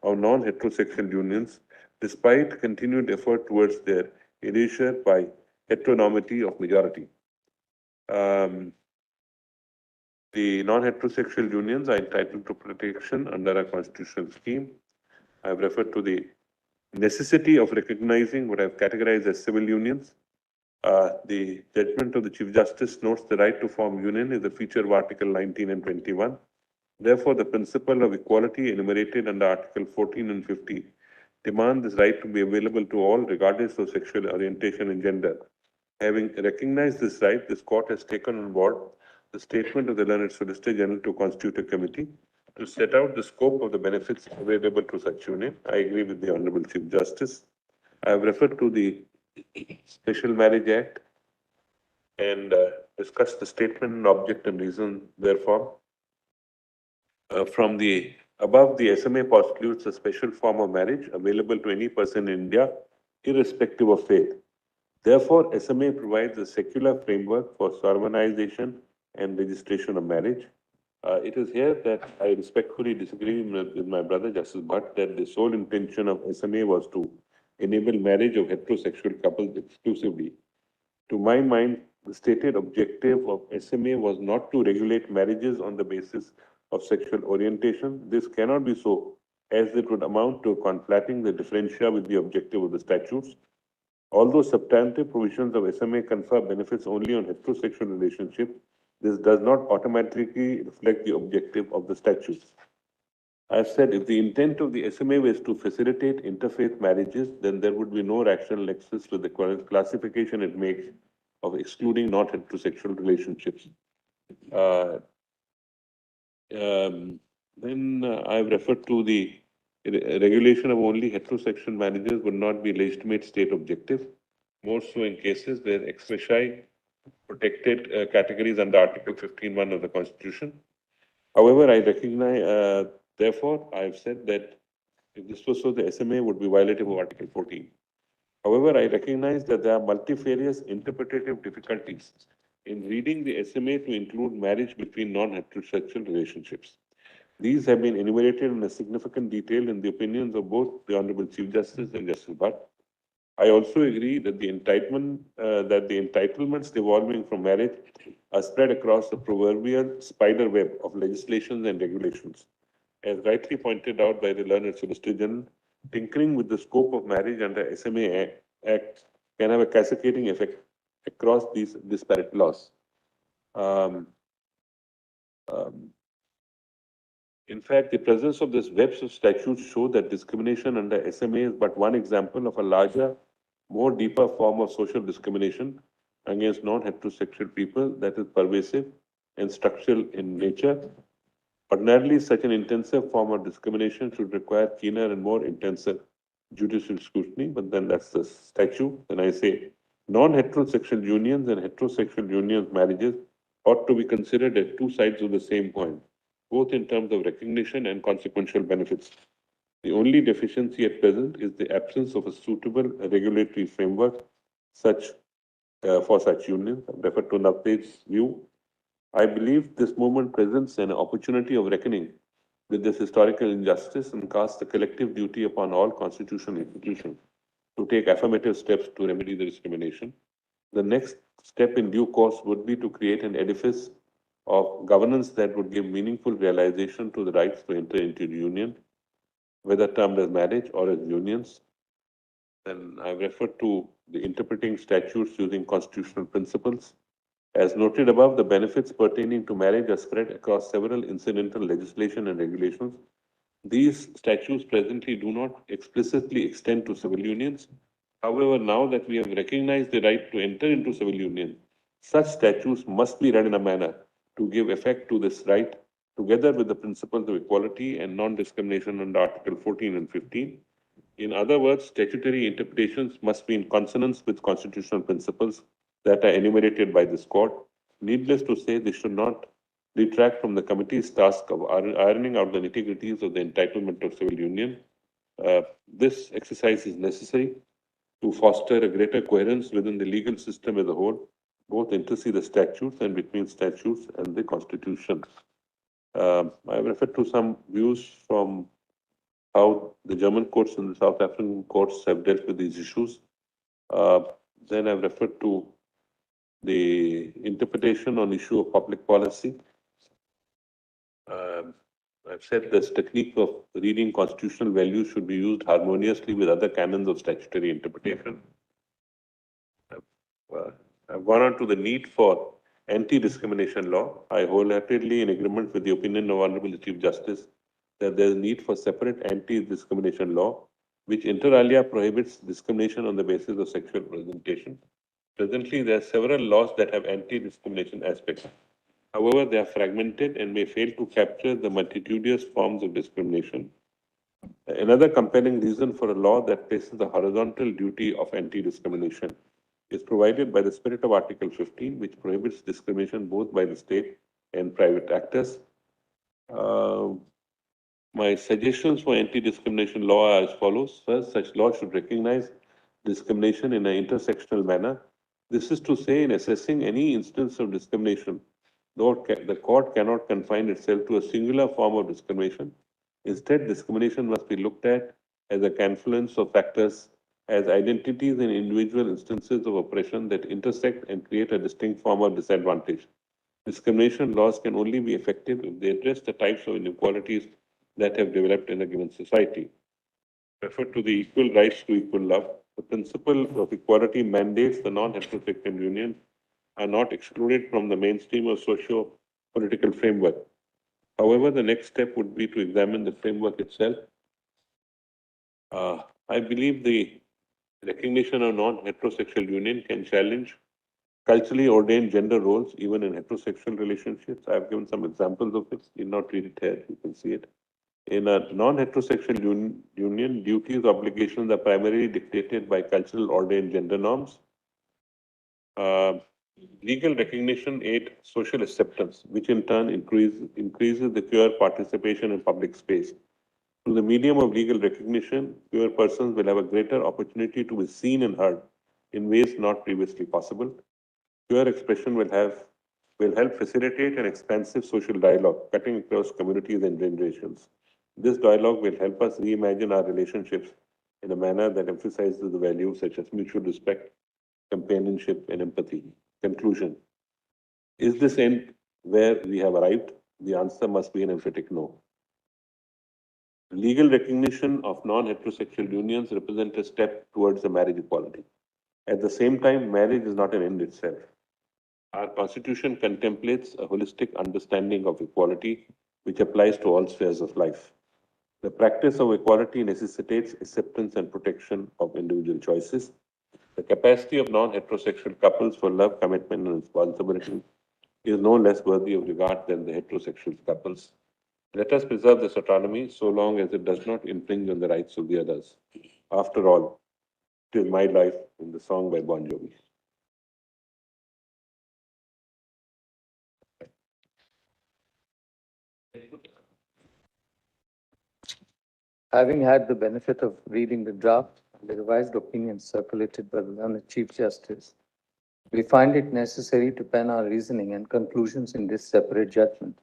of non-heterosexual unions despite continued effort towards their erasure by heteronormity of majority. The non-heterosexual unions are entitled to protection under a constitutional scheme. I have referred to the necessity of recognizing what I have categorized as civil unions. The judgment of the Chief Justice notes the right to form union is a feature of Article 19 and 21. Therefore, the principle of equality enumerated under Article 14 and 50 demand this right to be available to all regardless of sexual orientation and gender. Having recognized this right, this court has taken on board the statement of the learned Solicitor General to constitute a committee to set out the scope of the benefits available to such union. I agree with the Honorable Chief Justice. I have referred to the Special Marriage Act and discussed the statement, object, and reason therefore. From the above, the SMA postulates a special form of marriage available to any person in India, irrespective of faith. Therefore, SMA provides a secular framework for solemnization and registration of marriage. It is here that I respectfully disagree with my brother Justice Bhatt that the sole intention of SMA was to enable marriage of heterosexual couples exclusively. To my mind, the stated objective of SMA was not to regulate marriages on the basis of sexual orientation. This cannot be so, as it would amount to conflating the differentia with the objective of the statutes. Although substantive provisions of SMA confer benefits only on heterosexual relationships, this does not automatically reflect the objective of the statutes. I've said if the intent of the SMA was to facilitate interfaith marriages, then there would be no rational nexus with the classification it makes of excluding not heterosexual relationships. Then I've referred to the regulation of only heterosexual marriages would not be legitimate state objective, more so in cases where ex officio protected categories under Article 15(1) of the Constitution. However, I recognize, therefore, I have said that if this was so, the SMA would be violative of Article 14. However, I recognize that there are multifarious interpretative difficulties in reading the SMA to include marriage between non-heterosexual relationships. These have been enumerated in a significant detail in the opinions of both the Honorable Chief Justice and Justice Bhatt. I also agree that the entitlements evolving from marriage are spread across the proverbial spider web of legislations and regulations. As rightly pointed out by the learned Solicitor General, tinkering with the scope of marriage under SMA Act can have a cascading effect across these disparate laws. In fact, the presence of this web of statutes show that discrimination under SMA is but one example of a larger, more deeper form of social discrimination against non-heterosexual people that is pervasive and structural in nature. Ordinarily, such an intensive form of discrimination should require keener and more intensive judicial scrutiny, but then that's the statute. And I say non-heterosexual unions and heterosexual unions marriages ought to be considered as two sides of the same coin, both in terms of recognition and consequential benefits. The only deficiency at present is the absence of a suitable regulatory framework for such unions. I refer to Navtej's view. I believe this movement presents an opportunity of reckoning with this historical injustice and casts a collective duty upon all constitutional institutions to take affirmative steps to remedy the discrimination. The next step in due course would be to create an edifice of governance that would give meaningful realization to the rights to enter into the union, whether termed as marriage or as unions. And I've referred to the interpreting statutes using constitutional principles. As noted above, the benefits pertaining to marriage are spread across several incidental legislation and regulations. These statutes presently do not explicitly extend to civil unions. However, now that we have recognized the right to enter into civil union, such statutes must be read in a manner to give effect to this right, together with the principles of equality and non-discrimination under Article 14 and 15. In other words, statutory interpretations must be in consonance with constitutional principles that are enumerated by this court. Needless to say, this should not detract from the committee's task of ironing out the nitty-gritties of the entitlement of civil union. This exercise is necessary to foster a greater coherence within the legal system as a whole, both inter-se the statutes and between statutes and the constitution. I referred to some views from how the German courts and the South African courts have dealt with these issues. Then I've referred to the interpretation on issue of public policy. I've said this technique of reading constitutional values should be used harmoniously with other canons of statutory interpretation. I've gone on to the need for anti-discrimination law. I wholeheartedly in agreement with the opinion of Honorable Chief Justice that there is need for separate anti-discrimination law, which inter alia prohibits discrimination on the basis of sexual presentation. Presently, there are several laws that have anti-discrimination aspects. However, they are fragmented and may fail to capture the multitudinous forms of discrimination. Another compelling reason for a law that places the horizontal duty of anti-discrimination is provided by the spirit of Article 15, which prohibits discrimination both by the state and private actors. My suggestions for anti-discrimination law are as follows. First, such law should recognize discrimination in an intersectional manner. This is to say, in assessing any instance of discrimination, the court cannot confine itself to a singular form of discrimination. Instead, discrimination must be looked at as a confluence of factors, as identities in individual instances of oppression that intersect and create a distinct form of disadvantage. Discrimination laws can only be effective if they address the types of inequalities that have developed in a given society. Refer to the equal rights to equal love. The principle of equality mandates the non-heterosexual union are not excluded from the mainstream of socio-political framework. However, the next step would be to examine the framework itself. I believe the recognition of non-heterosexual union can challenge culturally ordained gender roles, even in heterosexual relationships. I have given some examples of it. You'll not read it here, you can see it. In a non-heterosexual union, duties, obligations are primarily dictated by cultural ordained gender norms. Legal recognition aids social acceptance, which in turn increases the queer participation in public space. Through the medium of legal recognition, queer persons will have a greater opportunity to be seen and heard in ways not previously possible. Queer expression will help facilitate an expansive social dialogue cutting across communities and generations. This dialogue will help us reimagine our relationships in a manner that emphasizes the values such as mutual respect, companionship, and empathy. Conclusion. Is this end where we have arrived? The answer must be an emphatic no. Legal recognition of non-heterosexual unions represents a step towards the marriage equality. At the same time, marriage is not an end itself. Our Constitution contemplates a holistic understanding of equality, which applies to all spheres of life. The practice of equality necessitates acceptance and protection of individual choices. The capacity of non-heterosexual couples for love, commitment, and responsibility is no less worthy of regard than the heterosexual couples. Let us preserve this autonomy so long as it does not infringe on the rights of the others. After all, it is my life in the song by Bon Jovi. Having had the benefit of reading the draft and the revised opinions circulated by the learned Chief Justice, we find it necessary to pen our reasoning and conclusions in this separate judgment.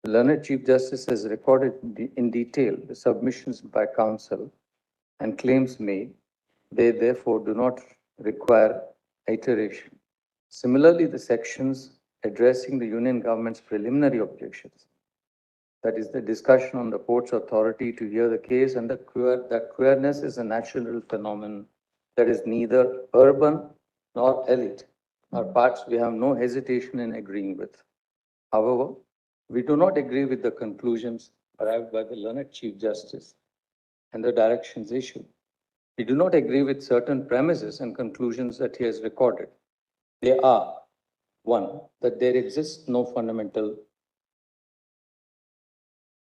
The learned Chief Justice has recorded in detail the submissions by counsel and claims made. They therefore do not require iteration. Similarly, the sections addressing the Union government's preliminary objections, that is the discussion on the court's authority to hear the case and that queerness is a natural phenomenon that is neither urban nor elite, are parts we have no hesitation in agreeing with. However, we do not agree with the conclusions arrived by the learned Chief Justice and the directions issued. We do not agree with certain premises and conclusions that he has recorded. They are, one, that there exists no fundamental.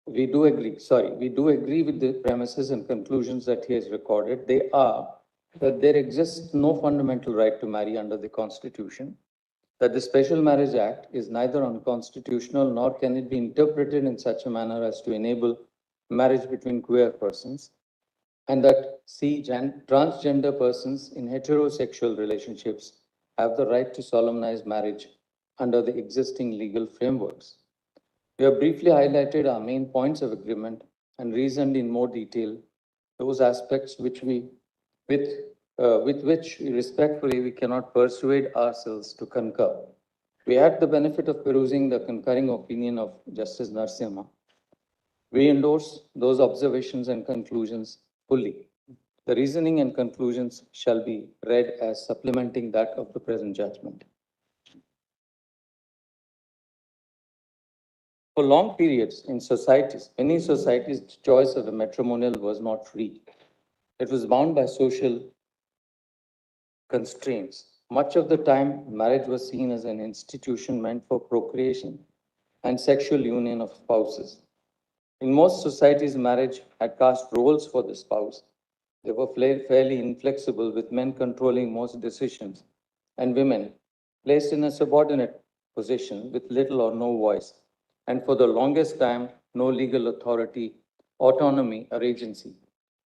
We do agree with the premises and conclusions that he has recorded. They are that there exists no fundamental right to marry under the Constitution, that the Special Marriage Act is neither unconstitutional nor can it be interpreted in such a manner as to enable marriage between queer persons, and that transgender persons in heterosexual relationships have the right to solemnize marriage under the existing legal frameworks. We have briefly highlighted our main points of agreement and reasoned in more detail those aspects with which respectfully we cannot persuade ourselves to concur. We had the benefit of perusing the concurring opinion of Justice Narasimha. We endorse those observations and conclusions fully. The reasoning and conclusions shall be read as supplementing that of the present judgment. For long periods in societies, many societies, the choice of a matrimonial was not free. It was bound by social constraints. Much of the time, marriage was seen as an institution meant for procreation and sexual union of spouses. In most societies, marriage had cast roles for the spouse. They were fairly inflexible, with men controlling most decisions and women placed in a subordinate position with little or no voice, and for the longest time, no legal authority, autonomy, or agency.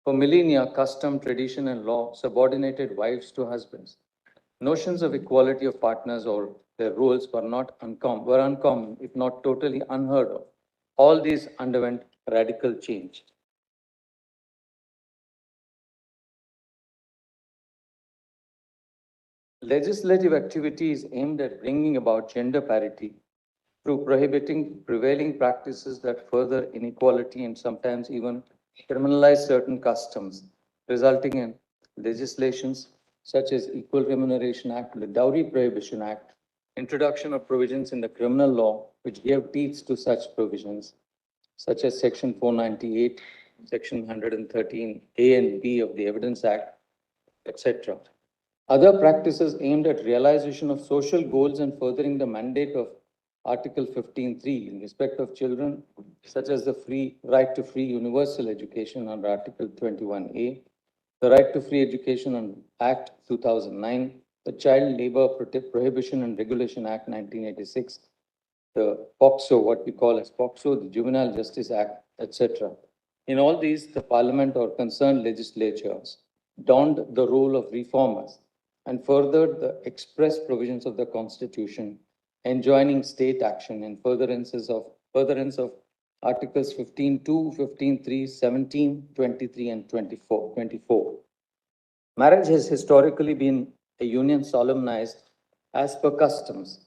For millennia, custom, tradition, and law subordinated wives to husbands. Notions of equality of partners or their roles were uncommon, if not totally unheard of. All these underwent radical change. Legislative activity is aimed at bringing about gender parity through prohibiting prevailing practices that further inequality and sometimes even criminalize certain customs, resulting in legislations such as Equal Remuneration Act, the Dowry Prohibition Act, introduction of provisions in the criminal law which gave teeth to such provisions, such as Section 498, Section 113 A and B of the Evidence Act, etc. Other practices aimed at realization of social goals and furthering the mandate of Article 15(3) in respect of children, such as the right to free universal education under Article 21A, the Right to Free Education under Act 2009, the Child Labor Prohibition and Regulation Act 1986, the POCSO, what we call as POCSO, the Juvenile Justice Act, etc. In all these, the Parliament or concerned legislatures donned the role of reformers and furthered the express provisions of the Constitution, enjoining state action in furtherance of Articles 15(2), 15(3), 17, 23, and 24. Marriage has historically been a union solemnized as per customs,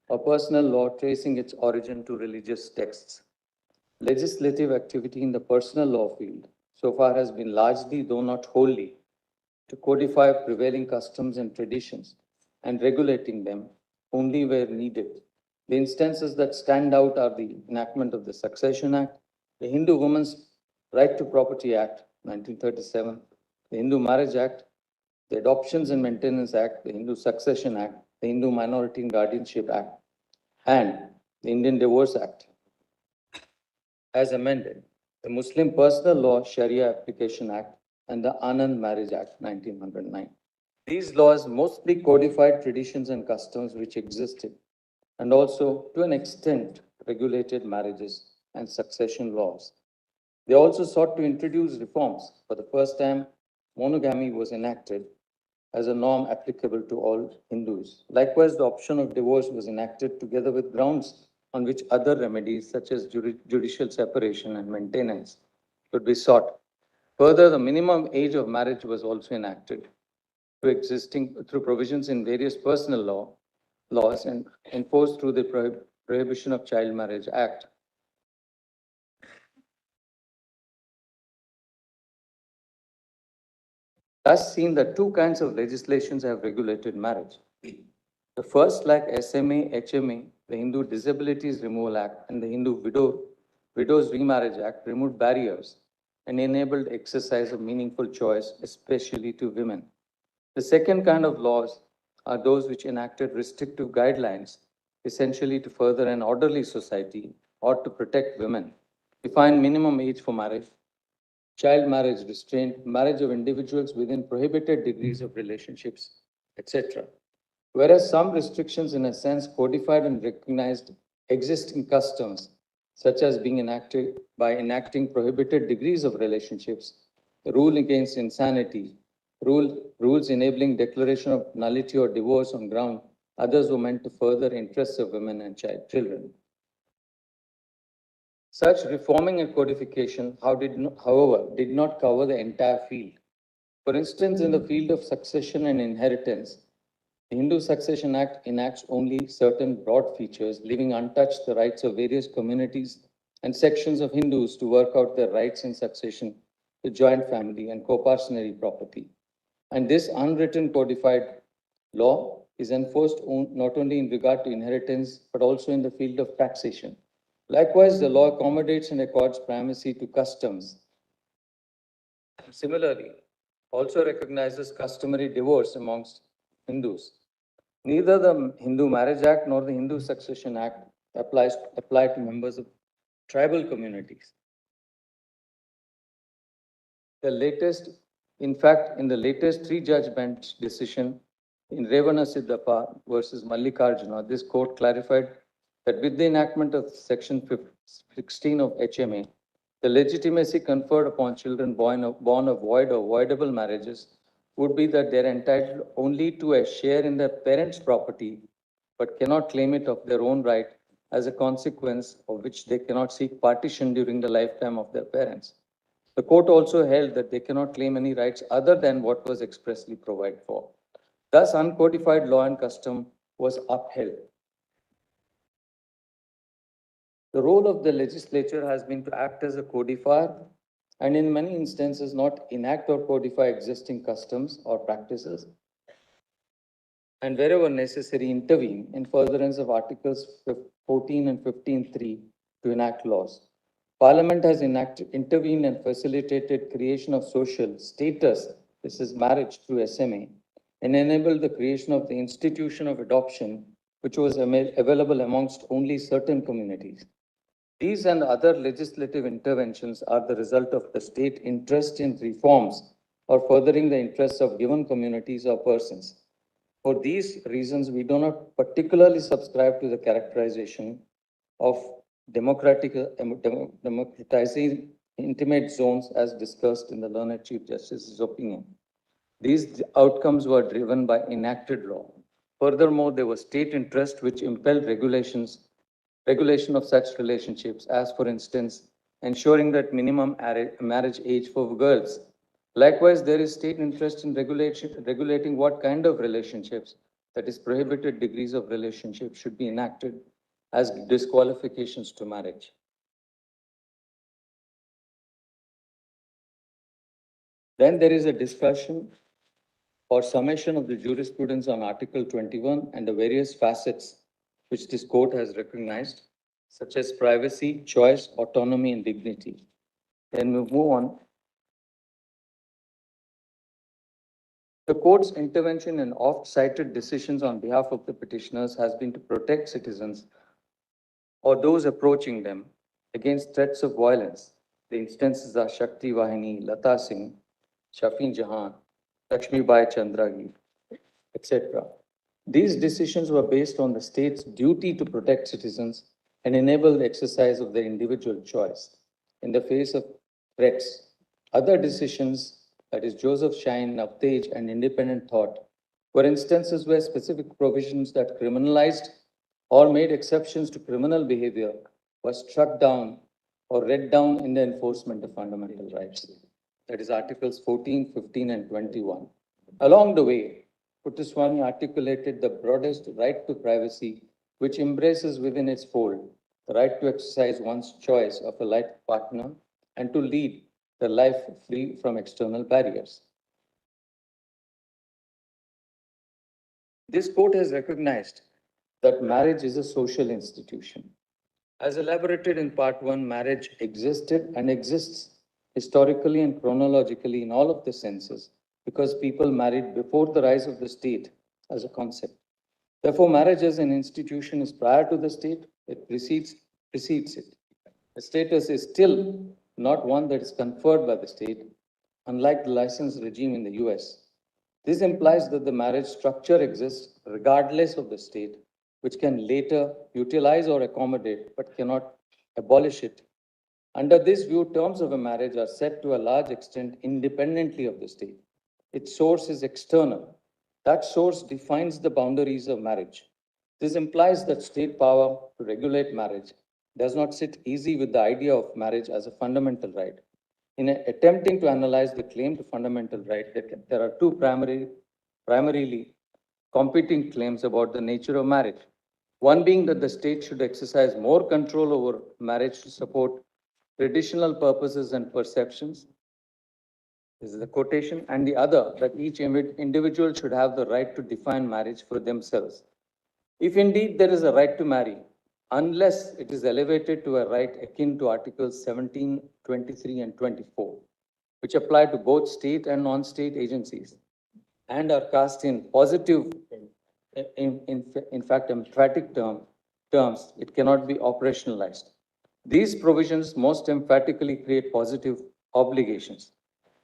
or personal law tracing its origin to religious texts. Legislative activity in the personal law field so far has been largely, though not wholly, to codify prevailing customs and traditions and regulating them only where needed. The instances that stand out are the enactment of the Succession Act, the Hindu Women's Right to Property Act, 1937, the Hindu Marriage Act, the Adoptions and Maintenance Act, the Hindu Succession Act, the Hindu Minority and Guardianship Act, and the Indian Divorce Act. As amended, the Muslim Personal Law Sharia Application Act and the Anand Marriage Act 1909. These laws mostly codified traditions and customs which existed and also, to an extent, regulated marriages and succession laws. They also sought to introduce reforms. For the first time, monogamy was enacted as a norm applicable to all Hindus. Likewise, the option of divorce was enacted together with grounds on which other remedies such as judicial separation and maintenance could be sought. Further, the minimum age of marriage was also enacted through provisions in various personal laws and enforced through the Prohibition of Child Marriage Act. Thus seen that two kinds of legislations have regulated marriage. The first, like SMA, HMA, the Hindu Disabilities Removal Act and the Hindu Widows Remarriage Act removed barriers and enabled exercise of meaningful choice, especially to women. The second kind of laws are those which enacted restrictive guidelines, essentially to further an orderly society or to protect women, define minimum age for marriage, child marriage restraint, marriage of individuals within prohibited degrees of relationships, etc. Whereas some restrictions, in a sense, codified and recognized existing customs, such as being enacted by enacting prohibited degrees of relationships, the rule against insanity, rules enabling declaration of nullity or divorce on ground others were meant to further interests of women and children. Such reforming and codification, however, did not cover the entire field. For instance, in the field of succession and inheritance, the Hindu Succession Act enacts only certain broad features, leaving untouched the rights of various communities and sections of Hindus to work out their rights in succession to joint family and co-parcenary property. And this unwritten codified law is enforced not only in regard to inheritance, but also in the field of taxation. Likewise, the law accommodates and accords primacy to customs. Similarly, also recognizes customary divorce amongst Hindus. Neither the Hindu Marriage Act nor the Hindu Succession Act apply to members of tribal communities. In fact, in the latest 3-judgment decision in Revana Siddhappa versus Mallikarjuna, this court clarified that with the enactment of Section 16 of HMA, the legitimacy conferred upon children born of void or voidable marriages would be that they're entitled only to a share in their parents' property, but cannot claim it of their own right, as a consequence of which they cannot seek partition during the lifetime of their parents. The court also held that they cannot claim any rights other than what was expressly provided for. Thus, uncodified law and custom was upheld. The role of the legislature has been to act as a codifier and in many instances not enact or codify existing customs or practices, and wherever necessary intervene in furtherance of Articles 14 and 15(3) to enact laws. Parliament has intervened and facilitated creation of social status, this is marriage through SMA, and enabled the creation of the institution of adoption, which was available amongst only certain communities. These and other legislative interventions are the result of the state interest in reforms or furthering the interests of given communities or persons. For these reasons, we do not particularly subscribe to the characterization of democratizing intimate zones as discussed in the learned Chief Justice's opinion. These outcomes were driven by enacted law. Furthermore, there was state interest which impelled regulation of such relationships, as for instance, ensuring that minimum marriage age for girls. Likewise, there is state interest in regulating what kind of relationships, that is prohibited degrees of relationship, should be enacted as disqualifications to marriage. Then there is a discussion or summation of the jurisprudence on Article 21 and the various facets which this court has recognized, such as privacy, choice, autonomy, and dignity. Then we move on The court's intervention in oft-cited decisions on behalf of the petitioners has been to protect citizens or those approaching them against threats of violence. The instances are Shakti Vahini, Lata Singh, Shafin Jahan, Lakshmi Bai Chandragi, etc. These decisions were based on the state's duty to protect citizens and enable the exercise of their individual choice in the face of threats. Other decisions, that is Joseph Shine, Navtej, and Independent Thought, were instances where specific provisions that criminalized or made exceptions to criminal behavior were struck down or read down in the enforcement of fundamental rights. That is Articles 14, 15, and 21. Along the way, Puttaswamy articulated the broadest right to privacy, which embraces within its fold the right to exercise one's choice of a life partner and to lead the life free from external barriers. This court has recognized that marriage is a social institution. As elaborated in Part 1, marriage existed and exists historically and chronologically in all of the senses because people married before the rise of the state as a concept. Therefore, marriage as an institution is prior to the state, it precedes it. The status is still not one that is conferred by the state, unlike the license regime in the US. This implies that the marriage structure exists regardless of the state, which can later utilize or accommodate but cannot abolish it. Under this view, terms of a marriage are set to a large extent independently of the state. Its source is external. That source defines the boundaries of marriage. This implies that state power to regulate marriage does not sit easy with the idea of marriage as a fundamental right. In attempting to analyze the claim to fundamental right, there are two primarily competing claims about the nature of marriage. One being that the state should exercise more control over marriage to support traditional purposes and perceptions. This is the quotation. And the other, that each individual should have the right to define marriage for themselves. If indeed there is a right to marry, unless it is elevated to a right akin to Articles 17, 23, and 24, which apply to both state and non-state agencies, and are cast in positive, in fact, emphatic terms, it cannot be operationalized. These provisions most emphatically create positive obligations.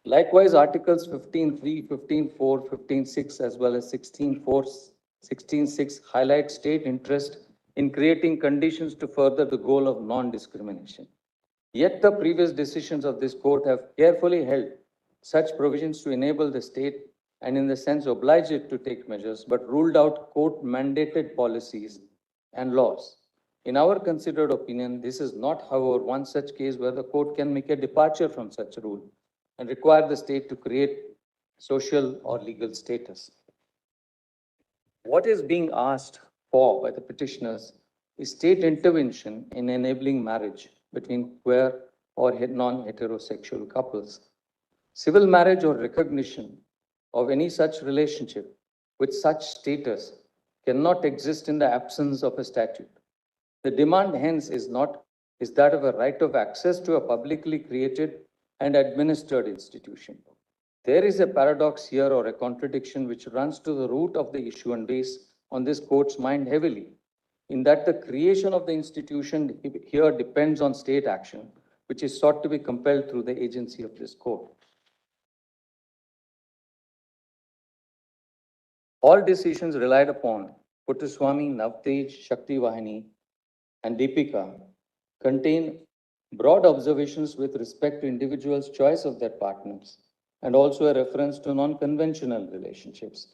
Likewise, Articles 15.3, 15.4, 15.6, as well as 16.4, 16.6 highlight state interest in creating conditions to further the goal of non-discrimination. Yet the previous decisions of this court have carefully held such provisions to enable the state and in the sense oblige it to take measures, but ruled out court-mandated policies and laws. In our considered opinion, this is not, however, one such case where the court can make a departure from such a rule and require the state to create social or legal status. What is being asked for by the petitioners is state intervention in enabling marriage between queer or non-heterosexual couples. Civil marriage or recognition of any such relationship with such status cannot exist in the absence of a statute. The demand, hence, is that of a right of access to a publicly created and administered institution. There is a paradox here or a contradiction which runs to the root of the issue and weighs on this court's mind heavily, in that the creation of the institution here depends on state action, which is sought to be compelled through the agency of this court. All decisions relied upon Puttaswamy, Navtej, Shakti Vahini, and Deepika contain broad observations with respect to individuals' choice of their partners and also a reference to non-conventional relationships.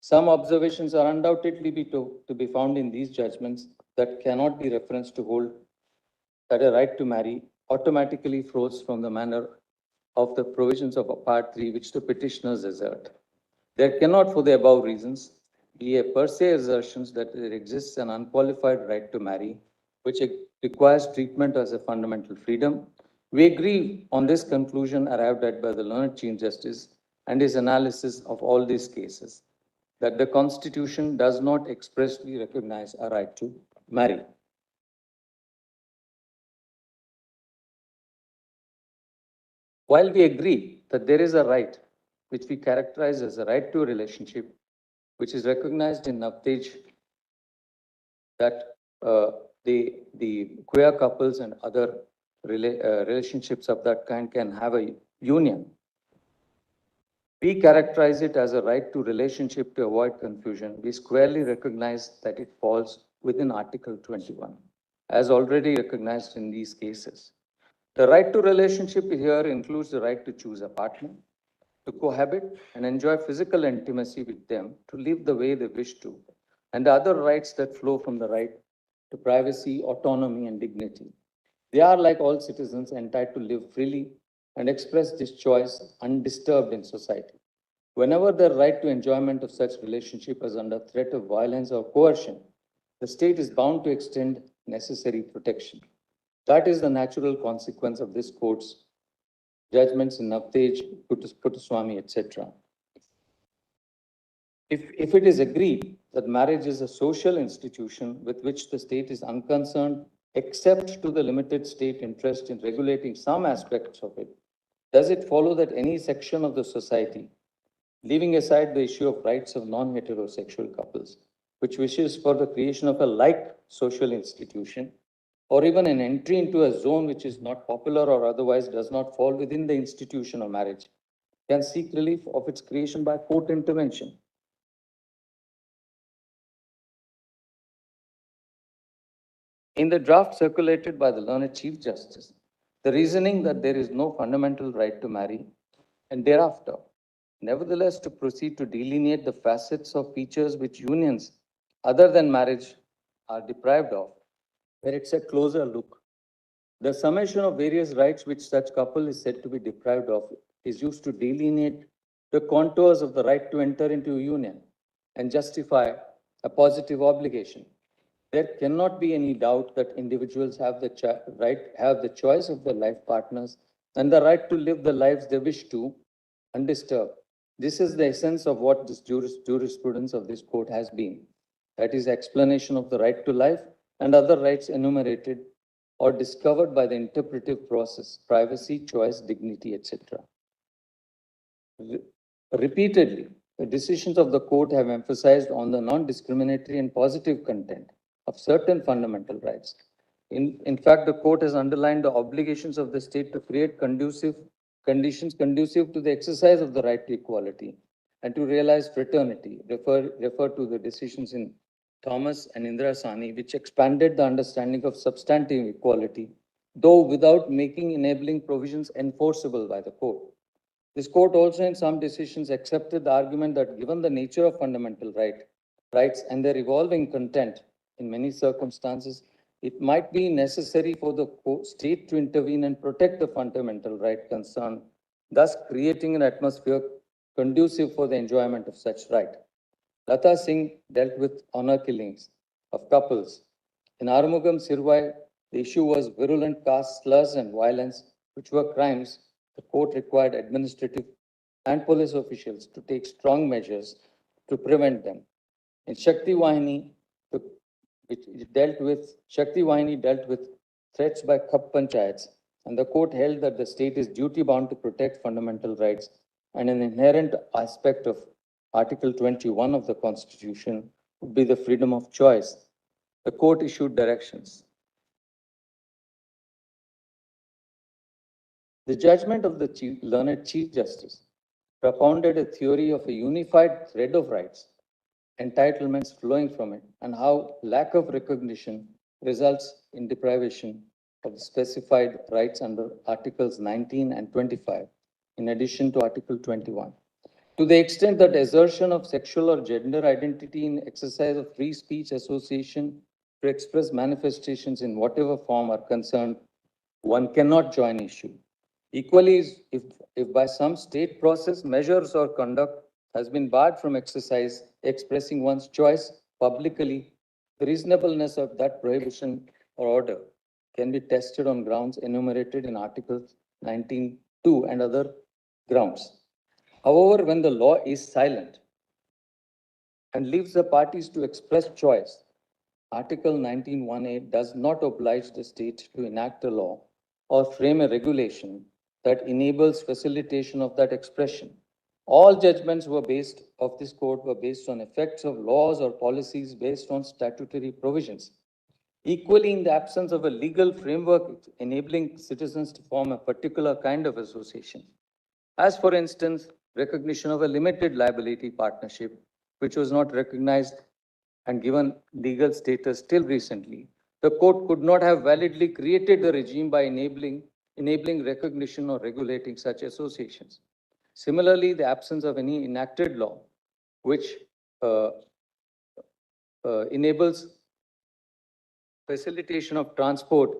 Some observations are undoubtedly to be found in these judgments that cannot be referenced to hold that a right to marry automatically flows from the manner of the provisions of Part 3 which the petitioners assert. There cannot, for the above reasons, be a per se assertion that there exists an unqualified right to marry, which requires treatment as a fundamental freedom. We agree on this conclusion arrived at by the learned Chief Justice and his analysis of all these cases, that the Constitution does not expressly recognize a right to marry. While we agree that there is a right which we characterize as a right to a relationship, which is recognized in Navtej that the queer couples and other relationships of that kind can have a union. We characterize it as a right to relationship to avoid confusion. We squarely recognize that it falls within Article 21, as already recognized in these cases. The right to relationship here includes the right to choose a partner, to cohabit and enjoy physical intimacy with them, to live the way they wish to, and the other rights that flow from the right to privacy, autonomy, and dignity. They are, like all citizens, entitled to live freely and express this choice undisturbed in society. Whenever the right to enjoyment of such relationship is under threat of violence or coercion, the state is bound to extend necessary protection. That is the natural consequence of this court's judgments in Navtej, Puttaswamy, etc. If it is agreed that marriage is a social institution with which the state is unconcerned, except to the limited state interest in regulating some aspects of it, does it follow that any section of the society, leaving aside the issue of rights of non-heterosexual couples, which wishes for the creation of a like social institution, or even an entry into a zone which is not popular or otherwise does not fall within the institution of marriage, can seek relief of its creation by court intervention? In the draft circulated by the learned Chief Justice, the reasoning that there is no fundamental right to marry and thereafter, nevertheless, to proceed to delineate the facets of features which unions other than marriage are deprived of, where it's a closer look. The summation of various rights which such couple is said to be deprived of is used to delineate the contours of the right to enter into a union and justify a positive obligation. There cannot be any doubt that individuals have the choice of their life partners and the right to live the lives they wish to, undisturbed. This is the essence of what this jurisprudence of this court has been. That is, explanation of the right to life and other rights enumerated or discovered by the interpretive process, privacy, choice, dignity, etc. Repeatedly, the decisions of the court have emphasized on the non-discriminatory and positive content of certain fundamental rights. In fact, the court has underlined the obligations of the state to create conditions conducive to the exercise of the right to equality and to realize fraternity. Refer to the decisions in Thomas and Indira Sani, which expanded the understanding of substantive equality, though without making enabling provisions enforceable by the court. This court also in some decisions accepted the argument that given the nature of fundamental rights and their evolving content, in many circumstances, it might be necessary for the state to intervene and protect the fundamental right concerned, thus creating an atmosphere conducive for the enjoyment of such right. Lata Singh dealt with honor killings of couples. In Arumugam Sirvai, the issue was virulent caste slurs and violence, which were crimes. The court required administrative and police officials to take strong measures to prevent them. In Shakti Wahini, Shakti Wahini dealt with threats by Khap Panchayats, and the court held that the state is duty bound to protect fundamental rights, and an inherent aspect of Article 21 of the Constitution would be the freedom of choice. The court issued directions. The judgment of the learned Chief Justice propounded a theory of a unified thread of rights, entitlements flowing from it, and how lack of recognition results in deprivation of the specified rights under Articles 19 and 25, in addition to Article 21. To the extent that assertion of sexual or gender identity in exercise of free speech, association, to express manifestations in whatever form are concerned, one cannot join issue. Equally, if by some state process, measures or conduct has been barred from expressing one's choice publicly, the reasonableness of that prohibition or order can be tested on grounds enumerated in Articles 19(2) and other grounds. However, when the law is silent and leaves the parties to express choice, Article 19(1)(a) does not oblige the state to enact a law or frame a regulation that enables facilitation of that expression. All judgments of this court were based on effects of laws or policies based on statutory provisions. Equally, in the absence of a legal framework enabling citizens to form a particular kind of association, as for instance, recognition of a limited liability partnership, which was not recognized and given legal status till recently, the court could not have validly created the regime by enabling recognition or regulating such associations. Similarly, the absence of any enacted law which uh, enables facilitation of transport,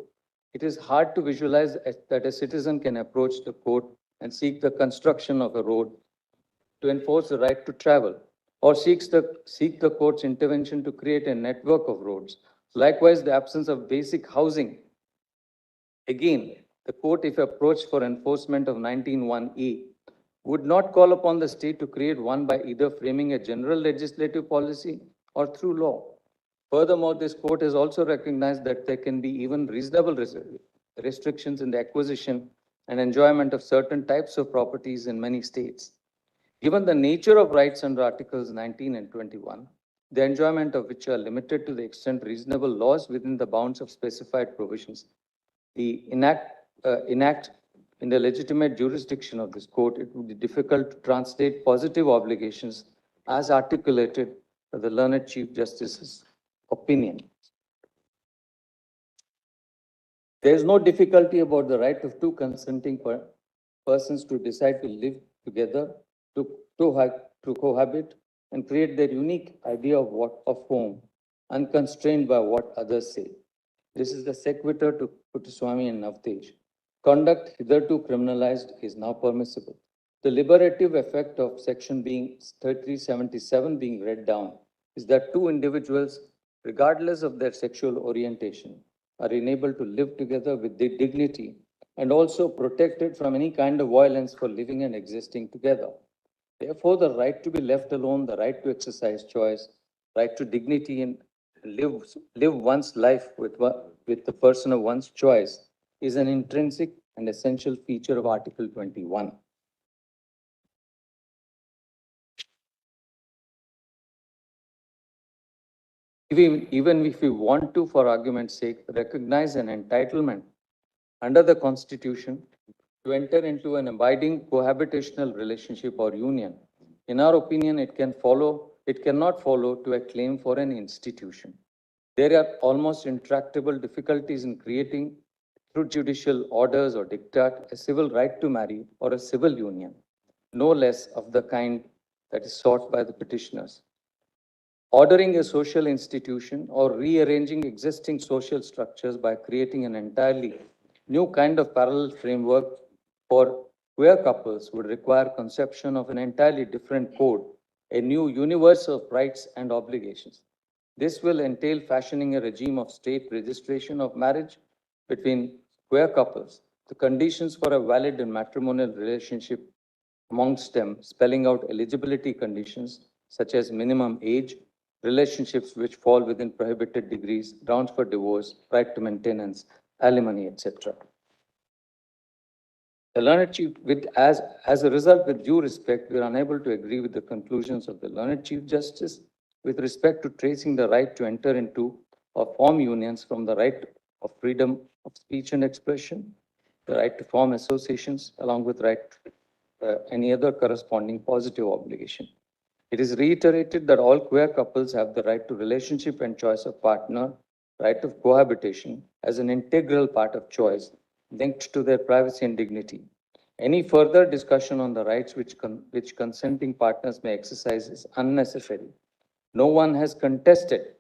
it is hard to visualize that a citizen can approach the court and seek the construction of a road to enforce the right to travel, or seek the court's intervention to create a network of roads. Likewise, the absence of basic housing. Again, the court, if approached for enforcement of 19(1)(a), would not call upon the state to create one by either framing a general legislative policy or through law. Furthermore, this court has also recognized that there can be even reasonable restrictions in the acquisition and enjoyment of certain types of properties in many states. Given the nature of rights under Articles 19 and 21, the enjoyment of which are limited to the extent reasonable laws within the bounds of specified provisions, the enact in the legitimate jurisdiction of this court, it would be difficult to translate positive obligations as articulated by the learned Chief Justice's opinion. There is no difficulty about the right of two consenting persons to decide to live together, to cohabit, and create their unique idea of home, unconstrained by what others say. This is the sequitur to Puttaswamy and Navtej. Conduct hitherto criminalized is now permissible. The liberative effect of section 377 being read down is that two individuals, regardless of their sexual orientation, are enabled to live together with dignity and also protected from any kind of violence for living and existing together. Therefore, the right to be left alone, the right to exercise choice, right to dignity and live one's life with the person of one's choice is an intrinsic and essential feature of Article 21. Even if we want to, for argument's sake, recognize an entitlement under the Constitution to enter into an abiding cohabitational relationship or union, in our opinion, it cannot follow to a claim for an institution. There are almost intractable difficulties in creating, through judicial orders or diktat, a civil right to marry or a civil union, no less of the kind that is sought by the petitioners. Ordering a social institution or rearranging existing social structures by creating an entirely new kind of parallel framework for queer couples would require conception of an entirely different code, a new universe of rights and obligations. This will entail fashioning a regime of state registration of marriage between queer couples, the conditions for a valid and matrimonial relationship amongst them, spelling out eligibility conditions such as minimum age, relationships which fall within prohibited degrees, grounds for divorce, right to maintenance, alimony, etc. The learned chief, as a result, with due respect, we are unable to agree with the conclusions of the learned Chief Justice with respect to tracing the right to enter into or form unions from the right of freedom of speech and expression, the right to form associations, along with right any other corresponding positive obligation. It is reiterated that all queer couples have the right to relationship and choice of partner, right of cohabitation as an integral part of choice linked to their privacy and dignity. Any further discussion on the rights which consenting partners may exercise is unnecessary. No one has contested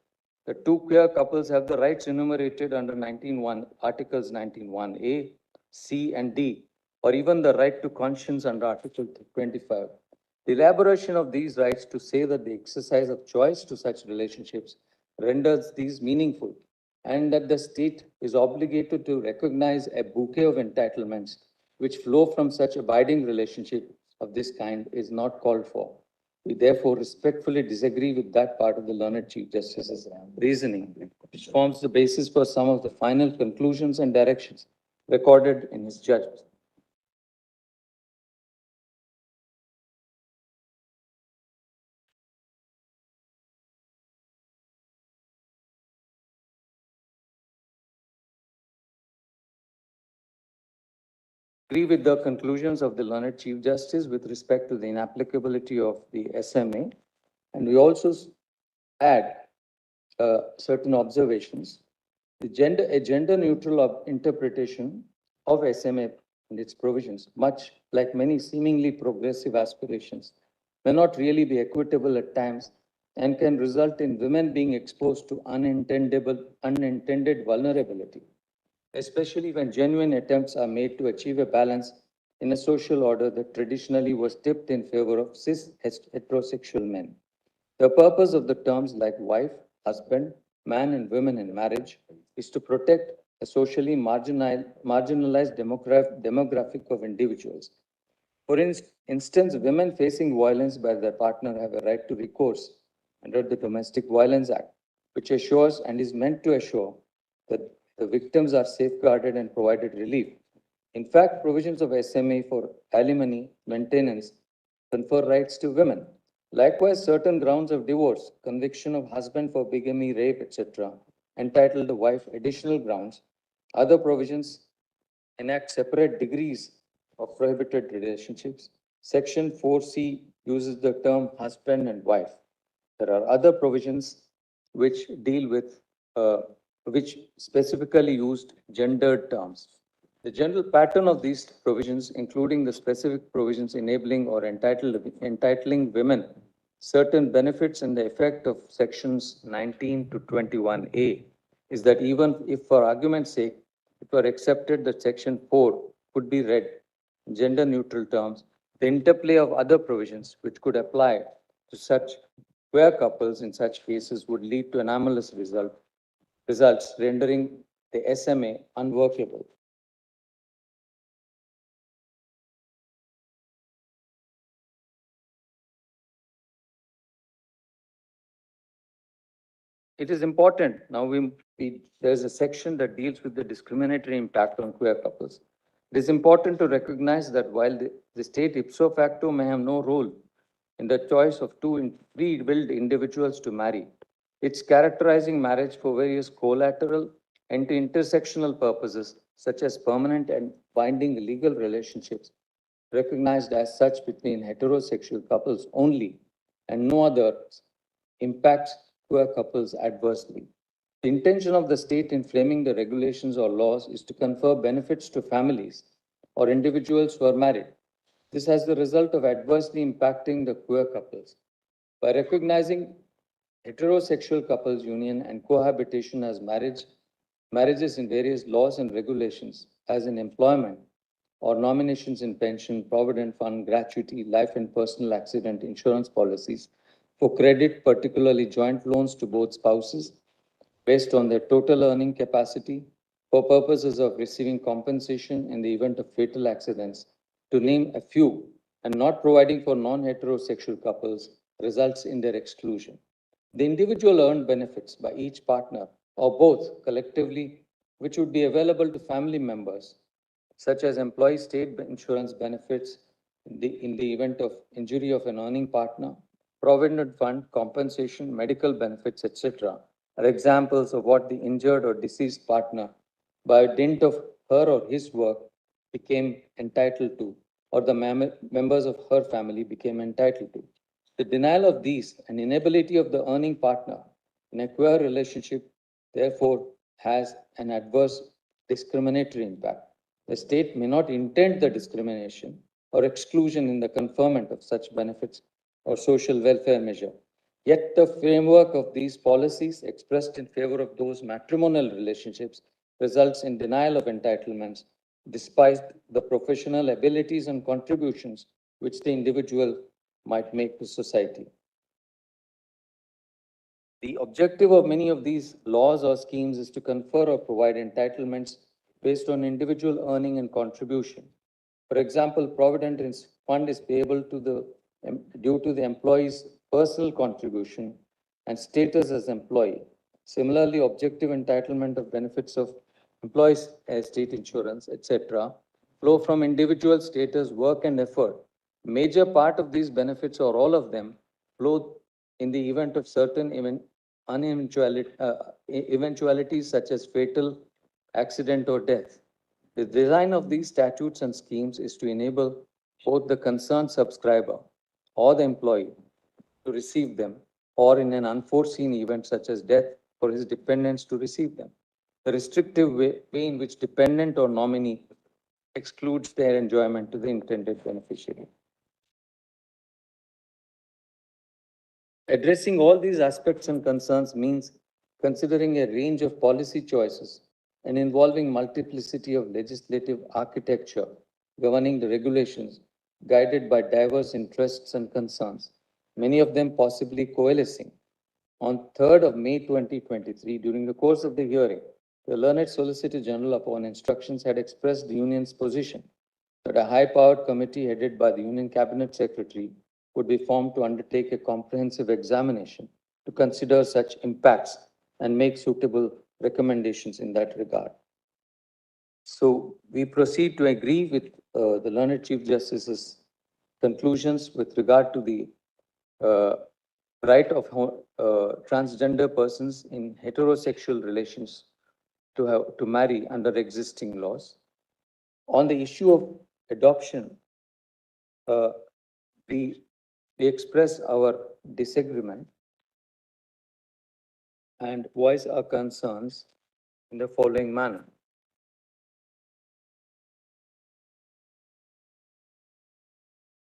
that two queer couples have the rights enumerated under Articles 19(1)(a), C, and D, or even the right to conscience under Article 25. The elaboration of these rights to say that the exercise of choice to such relationships renders these meaningful, and that the state is obligated to recognize a bouquet of entitlements which flow from such abiding relationship of this kind is not called for. We therefore respectfully disagree with that part of the learned Chief Justice's reasoning, which forms the basis for some of the final conclusions and directions recorded in his judgment. agree with the conclusions of the learned Chief Justice with respect to the inapplicability of the SMA. And we also add certain observations. A gender neutral interpretation of SMA and its provisions, much like many seemingly progressive aspirations, may not really be equitable at times and can result in women being exposed to unintended vulnerability, especially when genuine attempts are made to achieve a balance in a social order that traditionally was tipped in favor of cis heterosexual men. The purpose of the terms like wife, husband, man, and women in marriage is to protect a socially marginalized demographic of individuals. For instance, women facing violence by their partner have a right to recourse under the Domestic Violence Act, which assures and is meant to assure that the victims are safeguarded and provided relief. In fact, provisions of SMA for alimony maintenance confer rights to women. Likewise, certain grounds of divorce, conviction of husband for bigamy, rape, etc., entitle the wife additional grounds. Other provisions enact separate degrees of prohibited relationships. Section 4C uses the term husband and wife. There are other provisions which deal with, which specifically used gendered terms. The general pattern of these provisions, including the specific provisions enabling or entitling women certain benefits and the effect of sections 19 to 21A, is that even if for argument's sake, it were accepted that section 4 could be read in gender neutral terms, the interplay of other provisions which could apply to such queer couples in such cases would lead to anomalous results, rendering the SMA unworkable. It is important. Now there's a section that deals with the discriminatory impact on queer couples. It is important to recognize that while the state ipso facto may have no role in the choice of two free-willed individuals to marry, it's characterizing marriage for various collateral and intersectional purposes, such as permanent and binding legal relationships, recognized as such between heterosexual couples only, and no other impacts queer couples adversely. The intention of the state in framing the regulations or laws is to confer benefits to families or individuals who are married. This has the result of adversely impacting the queer couples. By recognizing heterosexual couples union and cohabitation as marriages in various laws and regulations, as in employment or nominations in pension, provident fund, gratuity, life and personal accident insurance policies, for credit, particularly joint loans to both spouses, based on their total earning capacity, for purposes of receiving compensation in the event of fatal accidents, to name a few, and not providing for non-heterosexual couples results in their exclusion. The individual earned benefits by each partner or both collectively, which would be available to family members, such as employee state insurance benefits in the event of injury of an earning partner, provident fund, compensation, medical benefits, etc., are examples of what the injured or deceased partner, by dint of her or his work, became entitled to, or the members of her family became entitled to. The denial of these and inability of the earning partner in a queer relationship, therefore, has an adverse discriminatory impact. The state may not intend the discrimination or exclusion in the conferment of such benefits or social welfare measure. Yet the framework of these policies expressed in favor of those matrimonial relationships results in denial of entitlements despite the professional abilities and contributions which the individual might make to society. The objective of many of these laws or schemes is to confer or provide entitlements based on individual earning and contribution. For example, Provident Fund is payable due to the employee's personal contribution and status as employee. Similarly, objective entitlement of benefits of employees' state insurance, etc., flow from individual status, work, and effort. Major part of these benefits, or all of them, flow in the event of certain eventualities such as fatal accident or death. The design of these statutes and schemes is to enable both the concerned subscriber or the employee to receive them, or in an unforeseen event such as death, for his dependents to receive them. The restrictive way in which dependent or nominee excludes their enjoyment to the intended beneficiary. Addressing all these aspects and concerns means considering a range of policy choices and involving multiplicity of legislative architecture governing the regulations guided by diverse interests and concerns, many of them possibly coalescing. On 3rd of May 2023, during the course of the hearing, the learned Solicitor General, upon instructions, had expressed the Union's position that a high-powered committee headed by the Union Cabinet Secretary would be formed to undertake a comprehensive examination to consider such impacts and make suitable recommendations in that regard. So we proceed to agree with the learned Chief Justice's conclusions with regard to the right of transgender persons in heterosexual relations to marry under existing laws. On the issue of adoption, we express our disagreement and voice our concerns in the following manner.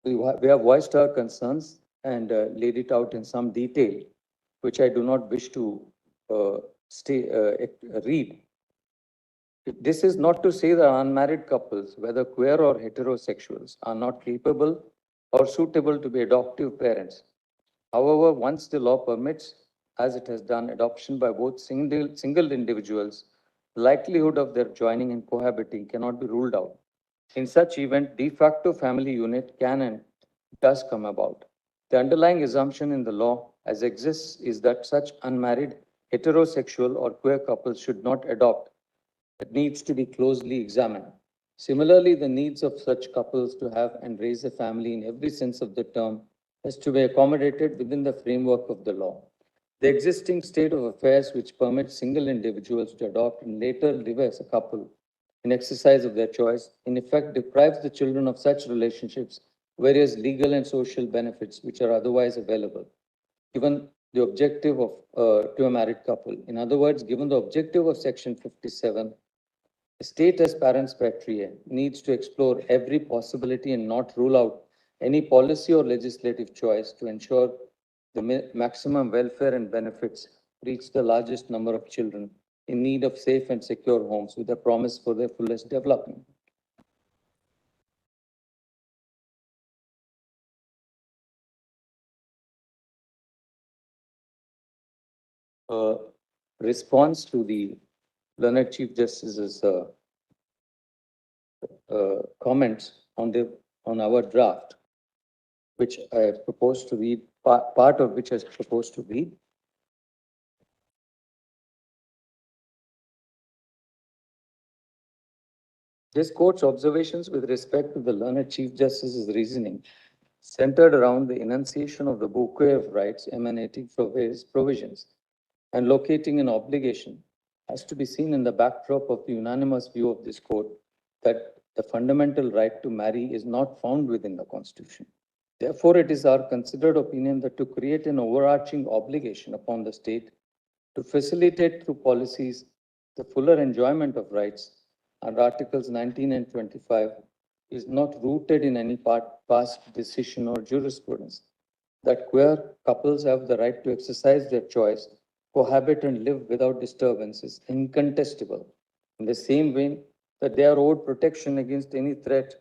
We have voiced our concerns and laid it out in some detail, which I do not wish to read. This is not to say that unmarried couples, whether queer or heterosexuals, are not capable or suitable to be adoptive parents. However, once the law permits, as it has done, adoption by both single individuals, the likelihood of their joining and cohabiting cannot be ruled out. In such event, de facto family unit can and does come about. The underlying assumption in the law as exists is that such unmarried, heterosexual or queer couples should not adopt. It needs to be closely examined. Similarly, the needs of such couples to have and raise a family in every sense of the term has to be accommodated within the framework of the law. The existing state of affairs which permits single individuals to adopt and later live as a couple in exercise of their choice, in effect deprives the children of such relationships various legal and social benefits which are otherwise available, given the objective of to a married couple. In other words, given the objective of Section 57, the state as parens patriae needs to explore every possibility and not rule out any policy or legislative choice to ensure the maximum welfare and benefits reach the largest number of children in need of safe and secure homes with a promise for their fullest development. Response to the learned Chief Justice's comments on our draft, which I propose to read, part of which I propose to read. This court's observations with respect to the learned Chief Justice's reasoning centered around the enunciation of the bouquet of rights emanating from his provisions and locating an obligation has to be seen in the backdrop of the unanimous view of this court that the fundamental right to marry is not found within the Constitution. Therefore, it is our considered opinion that to create an overarching obligation upon the state to facilitate through policies the fuller enjoyment of rights under Articles 19 and 25 is not rooted in any past decision or jurisprudence. That queer couples have the right to exercise their choice, cohabit and live without disturbance is incontestable. In the same way that they are owed protection against any threat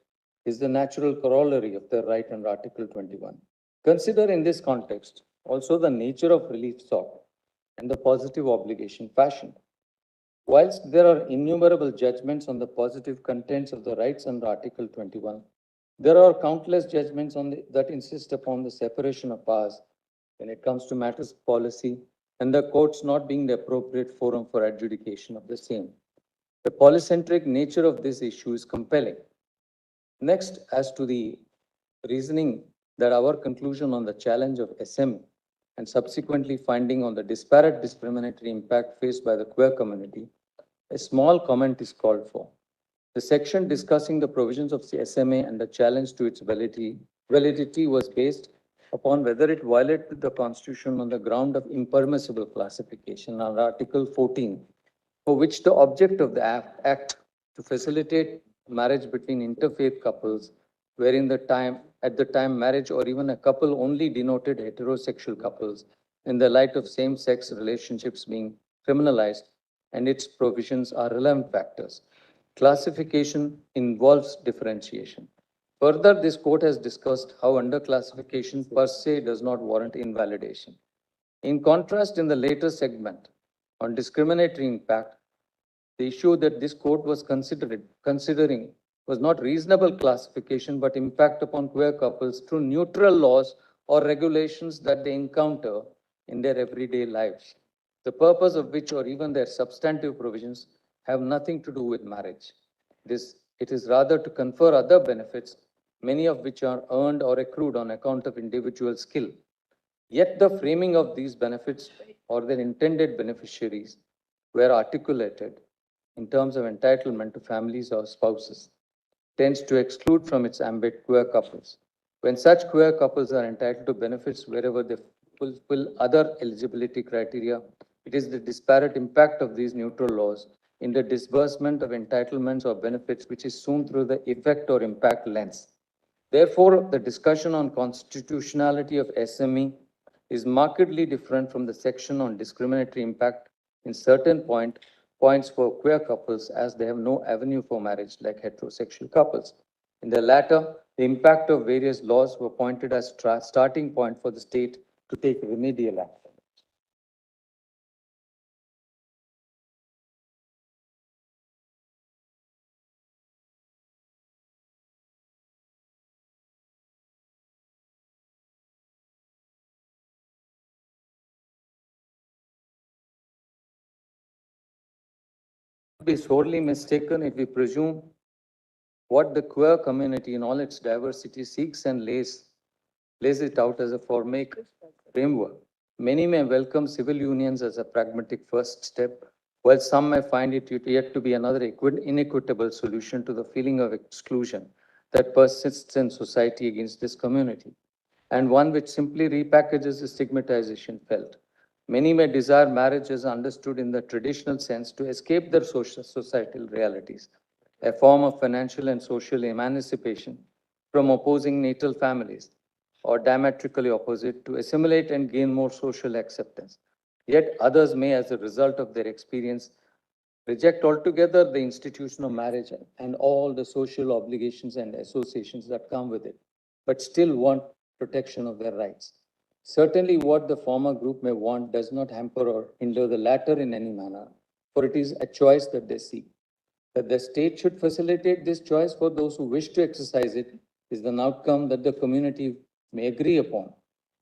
is the natural corollary of their right under Article 21. Consider in this context also the nature of relief sought and the positive obligation fashioned. Whilst there are innumerable judgments on the positive contents of the rights under Article 21, there are countless judgments that insist upon the separation of powers when it comes to matters of policy and the courts not being the appropriate forum for adjudication of the same. The polycentric nature of this issue is compelling. Next, as to the reasoning that our conclusion on the challenge of SM and subsequently finding on the disparate discriminatory impact faced by the queer community, a small comment is called for. The section discussing the provisions of the SMA and the challenge to its validity was based upon whether it violated the Constitution on the ground of impermissible classification under Article 14, for which the object of the Act to facilitate marriage between interfaith couples, wherein at the time marriage or even a couple only denoted heterosexual couples in the light of same-sex relationships being criminalized, and its provisions are relevant factors. Classification involves differentiation. Further, this court has discussed how underclassification per se does not warrant invalidation. In contrast, in the later segment on discriminatory impact, the issue that this court was considering was not reasonable classification, but impact upon queer couples through neutral laws or regulations that they encounter in their everyday lives, the purpose of which or even their substantive provisions have nothing to do with marriage. It is rather to confer other benefits, many of which are earned or accrued on account of individual skill. Yet the framing of these benefits or their intended beneficiaries were articulated in terms of entitlement to families or spouses, tends to exclude from its ambit queer couples. When such queer couples are entitled to benefits wherever they fulfill other eligibility criteria, it is the disparate impact of these neutral laws in the disbursement of entitlements or benefits which is seen through the effect or impact lens. Therefore, the discussion on constitutionality of SME is markedly different from the section on discriminatory impact in certain points for queer couples, as they have no avenue for marriage like heterosexual couples. In the latter, the impact of various laws were pointed as starting point for the state to take remedial action. Be sorely mistaken if we presume what the queer community in all its diversity seeks and lays it out as a formaic framework. Many may welcome civil unions as a pragmatic first step, while some may find it yet to be another inequitable solution to the feeling of exclusion that persists in society against this community, and one which simply repackages the stigmatization felt. Many may desire marriage as understood in the traditional sense to escape their societal realities, a form of financial and social emancipation from opposing natal families, or diametrically opposite, to assimilate and gain more social acceptance. Yet others may, as a result of their experience, reject altogether the institution of marriage and all the social obligations and associations that come with it, but still want protection of their rights. Certainly, what the former group may want does not hamper or hinder the latter in any manner, for it is a choice that they seek. That the state should facilitate this choice for those who wish to exercise it is an outcome that the community may agree upon.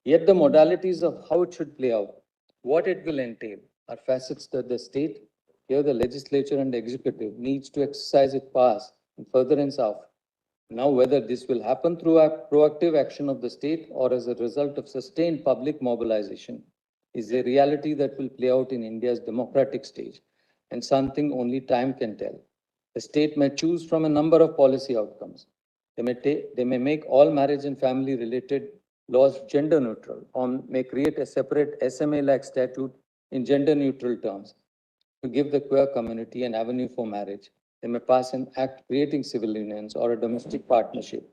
Yet the modalities of how it should play out, what it will entail, are facets that the state, here the legislature and the executive, needs to exercise its powers in furtherance of. Now, whether this will happen through a proactive action of the state or as a result of sustained public mobilization is a reality that will play out in India's democratic stage, and something only time can tell. The state may choose from a number of policy outcomes. They may make all marriage and family related laws gender neutral, or may create a separate SMA-like statute in gender neutral terms to give the queer community an avenue for marriage. They may pass an act creating civil unions or a domestic partnership,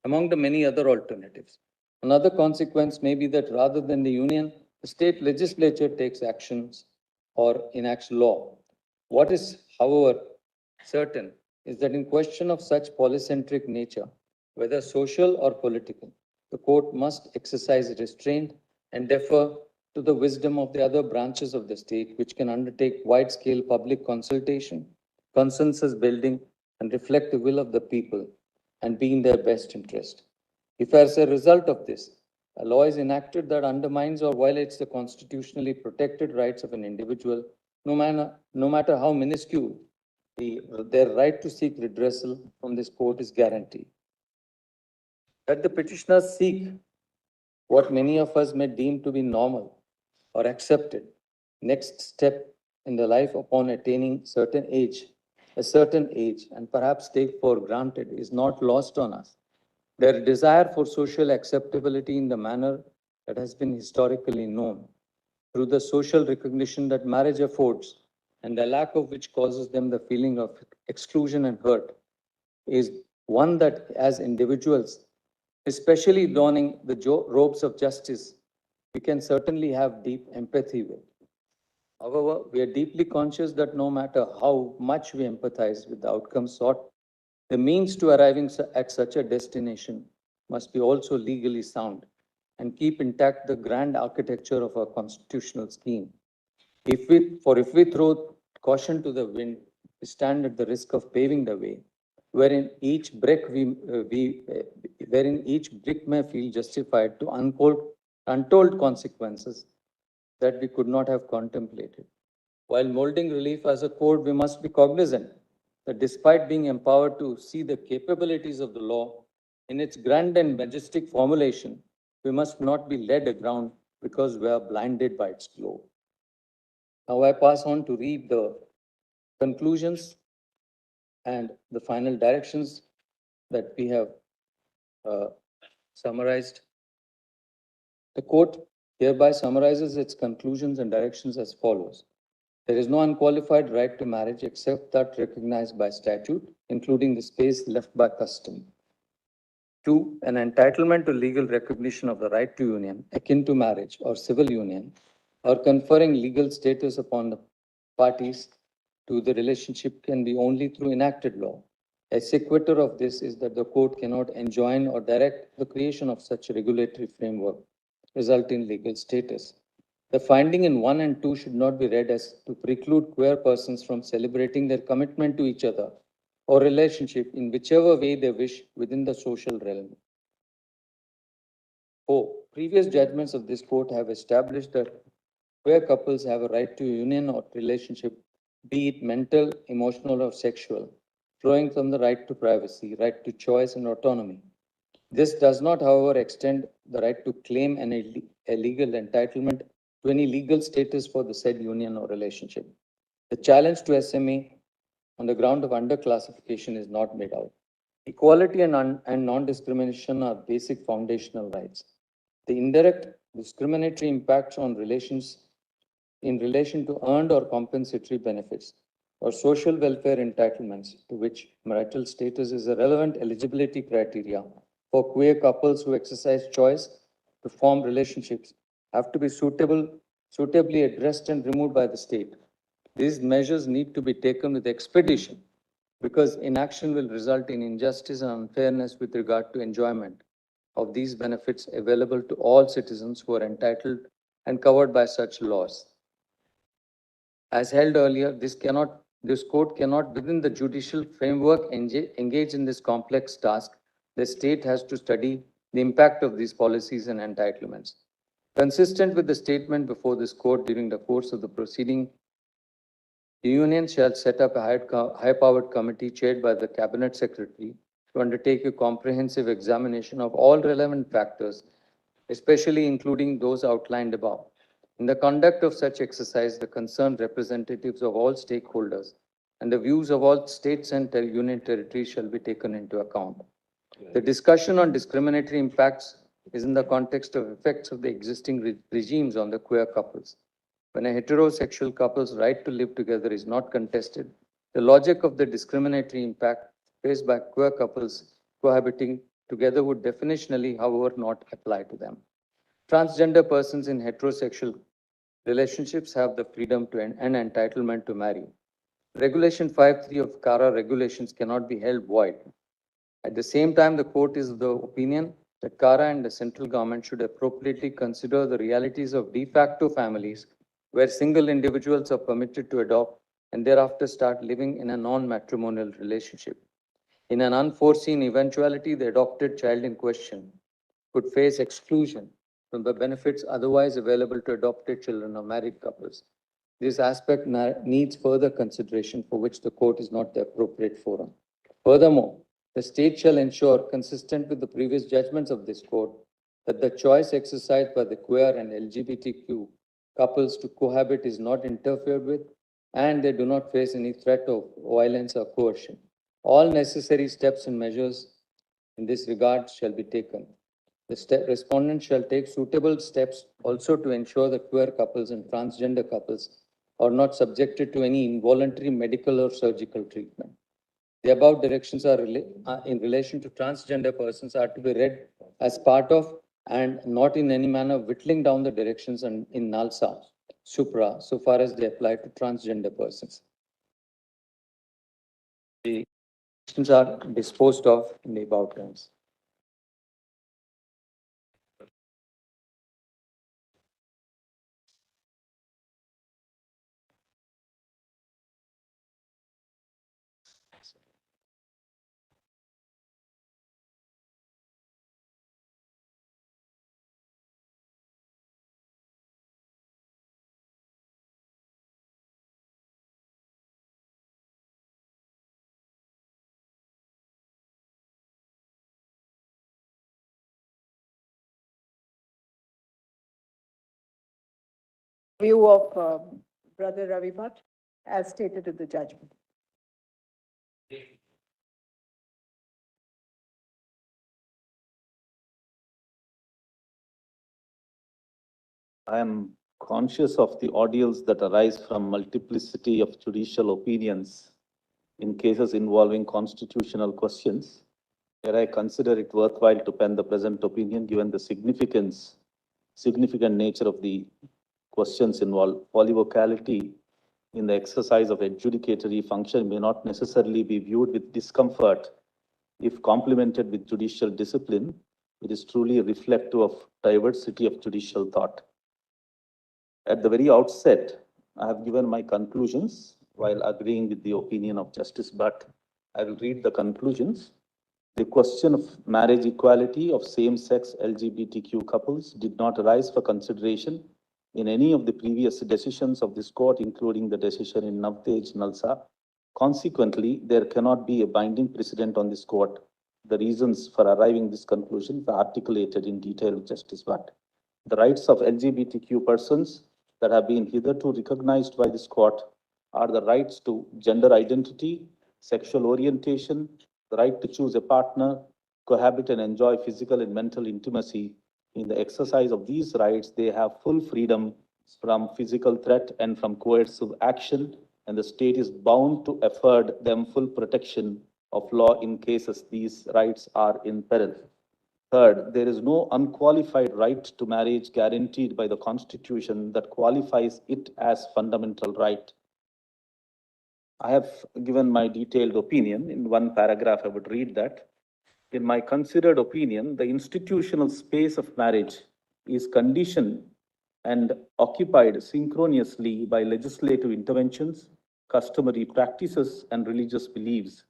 among the many other alternatives. Another consequence may be that rather than the union, the state legislature takes actions or enacts law. What is, however, certain is that in question of such polycentric nature, whether social or political, the court must exercise restraint and defer to the wisdom of the other branches of the state, which can undertake wide-scale public consultation, consensus building, and reflect the will of the people and be in their best interest. If as a result of this, a law is enacted that undermines or violates the constitutionally protected rights of an individual, no matter how minuscule, their right to seek redressal from this court is guaranteed. That the petitioners seek what many of us may deem to be normal or accepted next step in the life upon attaining certain age, a certain age and perhaps take for granted is not lost on us. Their desire for social acceptability in the manner that has been historically known, through the social recognition that marriage affords, and the lack of which causes them the feeling of exclusion and hurt, is one that, as individuals, especially donning the robes of justice, we can certainly have deep empathy with. However, we are deeply conscious that no matter how much we empathize with the outcomes sought, the means to arriving at such a destination must be also legally sound and keep intact the grand architecture of our constitutional scheme. If we throw caution to the wind, we stand at the risk of paving the way, wherein each brick may feel justified to untold consequences that we could not have contemplated. While molding relief as a code, we must be cognizant that despite being empowered to see the capabilities of the law in its grand and majestic formulation, we must not be led aground because we are blinded by its glow. Now I pass on to read the conclusions and the final directions that we have summarized. The court hereby summarizes its conclusions and directions as follows. There is no unqualified right to marriage except that recognized by statute, including the space left by custom. 2, an entitlement to legal recognition of the right to union, akin to marriage or civil union, or conferring legal status upon the parties to the relationship can be only through enacted law. A sequitur of this is that the court cannot enjoin or direct the creation of such regulatory framework, resulting in legal status. The finding in 1 and 2 should not be read as to preclude queer persons from celebrating their commitment to each other or relationship in whichever way they wish within the social realm. 4. Previous judgments of this court have established that queer couples have a right to union or relationship, be it mental, emotional, or sexual, flowing from the right to privacy, right to choice, and autonomy. This does not, however, extend the right to claim a legal entitlement to any legal status for the said union or relationship. The challenge to SMA on the ground of underclassification is not made out. Equality and non-discrimination are basic foundational rights. The indirect discriminatory impacts on relations in relation to earned or compensatory benefits or social welfare entitlements to which marital status is a relevant eligibility criteria for queer couples who exercise choice to form relationships have to be suitably addressed and removed by the state. These measures need to be taken with expedition because inaction will result in injustice and unfairness with regard to enjoyment of these benefits available to all citizens who are entitled and covered by such laws. As held earlier, this court cannot, within the judicial framework, engage in this complex task. The state has to study the impact of these policies and entitlements. Consistent with the statement before this court during the course of the proceeding, the union shall set up a high-powered committee chaired by the Cabinet Secretary to undertake a comprehensive examination of all relevant factors, especially including those outlined above. In the conduct of such exercise, the concerned representatives of all stakeholders and the views of all states and union territories shall be taken into account. The discussion on discriminatory impacts is in the context of effects of the existing regimes on the queer couples. When a heterosexual couple's right to live together is not contested, the logic of the discriminatory impact faced by queer couples cohabiting together would definitionally, however, not apply to them. Transgender persons in heterosexual relationships have the freedom to and entitlement to marry. Regulation 5.3 of CARA regulations cannot be held void. At the same time, the court is of the opinion that CARA and the central government should appropriately consider the realities of de facto families where single individuals are permitted to adopt and thereafter start living in a non-matrimonial relationship. In an unforeseen eventuality, the adopted child in question could face exclusion from the benefits otherwise available to adopted children of married couples. This aspect needs further consideration for which the court is not the appropriate forum. Furthermore, the state shall ensure, consistent with the previous judgments of this court, that the choice exercised by the queer and LGBTQ couples to cohabit is not interfered with and they do not face any threat of violence or coercion. All necessary steps and measures in this regard shall be taken. The respondent shall take suitable steps also to ensure that queer couples and transgender couples are not subjected to any involuntary medical or surgical treatment. The above directions are in relation to transgender persons are to be read as part of and not in any manner whittling down the directions in NALSA, supra, so far as they apply to transgender persons. The directions are disposed of in the above terms. View of Brother Ravi Bhatt, as stated in the judgment. I am conscious of the ordeals that arise from multiplicity of judicial opinions in cases involving constitutional questions. Yet I consider it worthwhile to pen the present opinion given the significant nature of the questions involved. Polyvocality in the exercise of adjudicatory function may not necessarily be viewed with discomfort if complemented with judicial discipline. It is truly reflective of diversity of judicial thought. At the very outset, I have given my conclusions while agreeing with the opinion of Justice Bhatt. I will read the conclusions. The question of marriage equality of same-sex LGBTQ couples did not arise for consideration in any of the previous decisions of this court, including the decision in Navtej Nalsa. Consequently, there cannot be a binding precedent on this court. The reasons for arriving this conclusion are articulated in detail with Justice Bhatt. The rights of LGBTQ persons that have been hitherto recognized by this court are the rights to gender identity, sexual orientation, the right to choose a partner, cohabit and enjoy physical and mental intimacy. In the exercise of these rights, they have full freedom from physical threat and from coercive action, and the state is bound to afford them full protection of law in cases these rights are in peril. Third, there is no unqualified right to marriage guaranteed by the Constitution that qualifies it as fundamental right. I have given my detailed opinion. In one paragraph, I would read that. In my considered opinion, the institutional space of marriage is conditioned and occupied synchronously by legislative interventions, customary practices, and religious beliefs.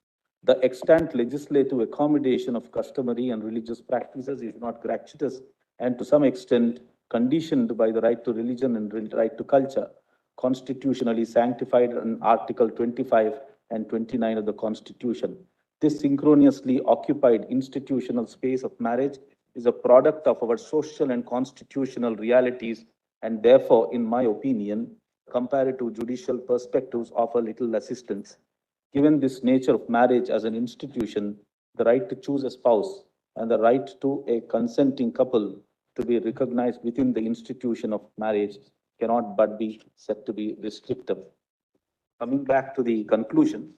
The extant legislative accommodation of customary and religious practices is not gratuitous and to some extent conditioned by the right to religion and right to culture, constitutionally sanctified in Article 25 and 29 of the Constitution. This synchronously occupied institutional space of marriage is a product of our social and constitutional realities, and therefore, in my opinion, compared to judicial perspectives, offer little assistance. Given this nature of marriage as an institution, the right to choose a spouse and the right to a consenting couple to be recognized within the institution of marriage cannot but be said to be restrictive. Coming back to the conclusion,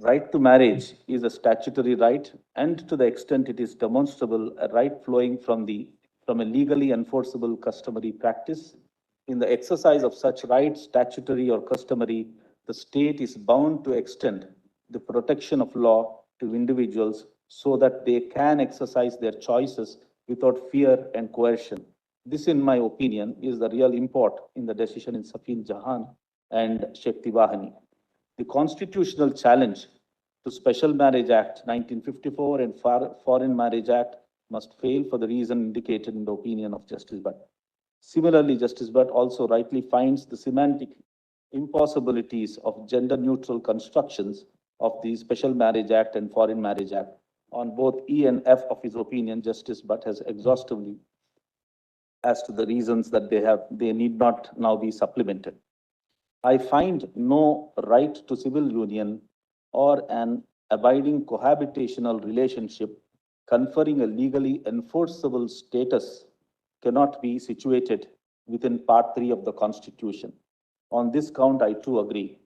right to marriage is a statutory right, and to the extent it is demonstrable, a right flowing from a legally enforceable customary practice. In the exercise of such rights, statutory or customary, the state is bound to extend the protection of law to individuals so that they can exercise their choices without fear and coercion. This, in my opinion, is the real import in the decision in Safin Jahan and Shakti Vahani. The constitutional challenge to Special Marriage Act 1954 and Foreign Marriage Act must fail for the reason indicated in the opinion of Justice Bhatt. Similarly, Justice Bhatt also rightly finds the semantic impossibilities of gender-neutral constructions of the Special Marriage Act and Foreign Marriage Act. On both E and F of his opinion, Justice Bhatt has exhaustively as to the reasons that they need not now be supplemented. I find no right to civil union or an abiding cohabitational relationship conferring a legally enforceable status cannot be situated within Part 3 of the Constitution. On this count, I too agree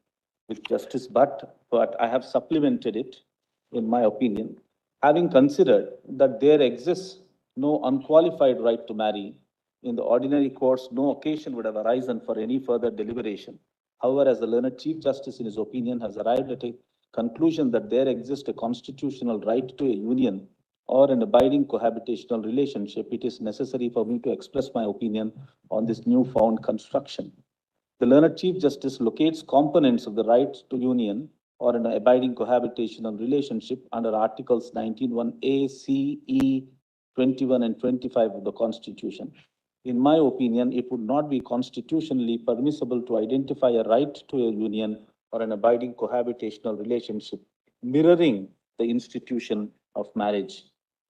with Justice Bhatt, but I have supplemented it, in my opinion, having considered that there exists no unqualified right to marry. In the ordinary course, no occasion would have arisen for any further deliberation. However, as the learned Chief Justice in his opinion has arrived at a conclusion that there exists a constitutional right to a union or an abiding cohabitational relationship, it is necessary for me to express my opinion on this newfound construction. The learned Chief Justice locates components of the right to union or an abiding cohabitational relationship under Articles 19(1)(a), C, E, 21 and 25 of the Constitution. In my opinion, it would not be constitutionally permissible to identify a right to a union or an abiding cohabitational relationship mirroring the institution of marriage.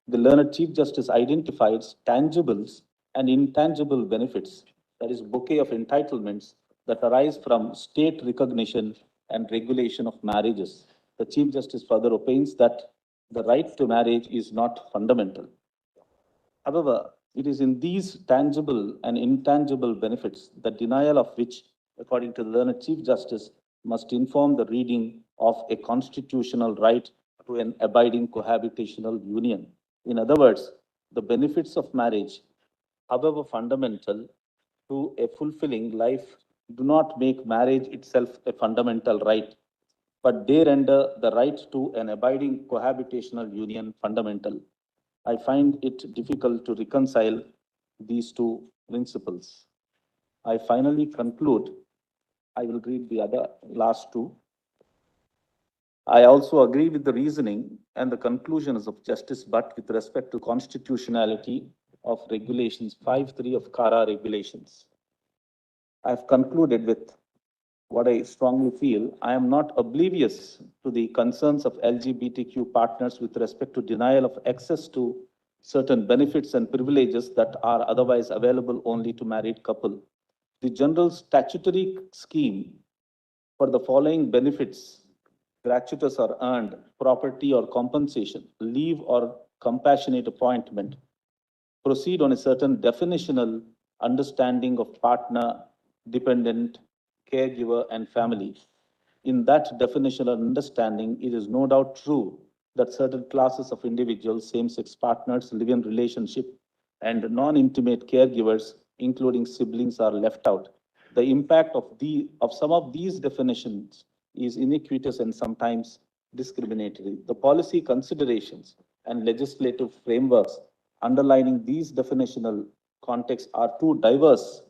The learned Chief Justice identifies tangibles and intangible benefits, that is, bouquet of entitlements that arise from state recognition and regulation of marriages. The Chief Justice further opines that the right to marriage is not fundamental. However, it is in these tangible and intangible benefits, the denial of which, according to the learned Chief Justice, must inform the reading of a constitutional right to an abiding cohabitational union. In other words, the benefits of marriage, however fundamental to a fulfilling life, do not make marriage itself a fundamental right, but they render the right to an abiding cohabitational union fundamental. I find it difficult to reconcile these two principles. I finally conclude, I will read the other last two. I also agree with the reasoning and the conclusions of Justice Bhatt with respect to constitutionality of regulations 5(3) of CARA regulations. I have concluded with what I strongly feel. I am not oblivious to the concerns of LGBTQ partners with respect to denial of access to certain benefits and privileges that are otherwise available only to married couple. The general statutory scheme for the following benefits, gratuitous or earned, property or compensation, leave or compassionate appointment, proceed on a certain definitional understanding of partner, dependent, caregiver, and family. In that definitional understanding, it is no doubt true that certain classes of individuals, same-sex partners, live-in relationship, and non-intimate caregivers, including siblings, are left out. The impact of some of these definitions is iniquitous and sometimes discriminatory. The policy considerations and legislative frameworks underlining these definitional contexts are too diverse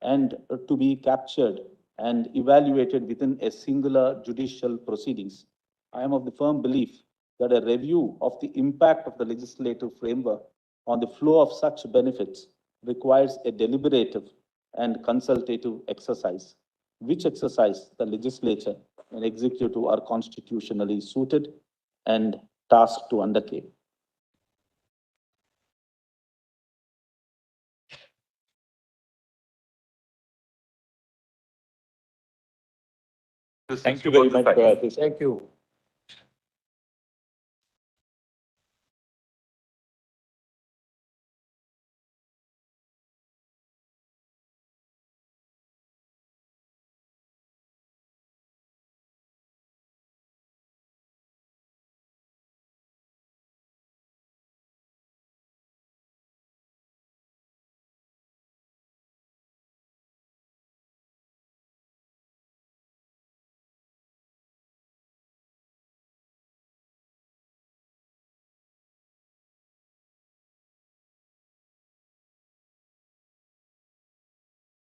and to be captured and evaluated within a singular judicial proceedings. I am of the firm belief that a review of the impact of the legislative framework on the flow of such benefits requires a deliberative and consultative exercise, which exercise the legislature and executive are constitutionally suited and tasked to undertake. Thank you very much for this. Thank you.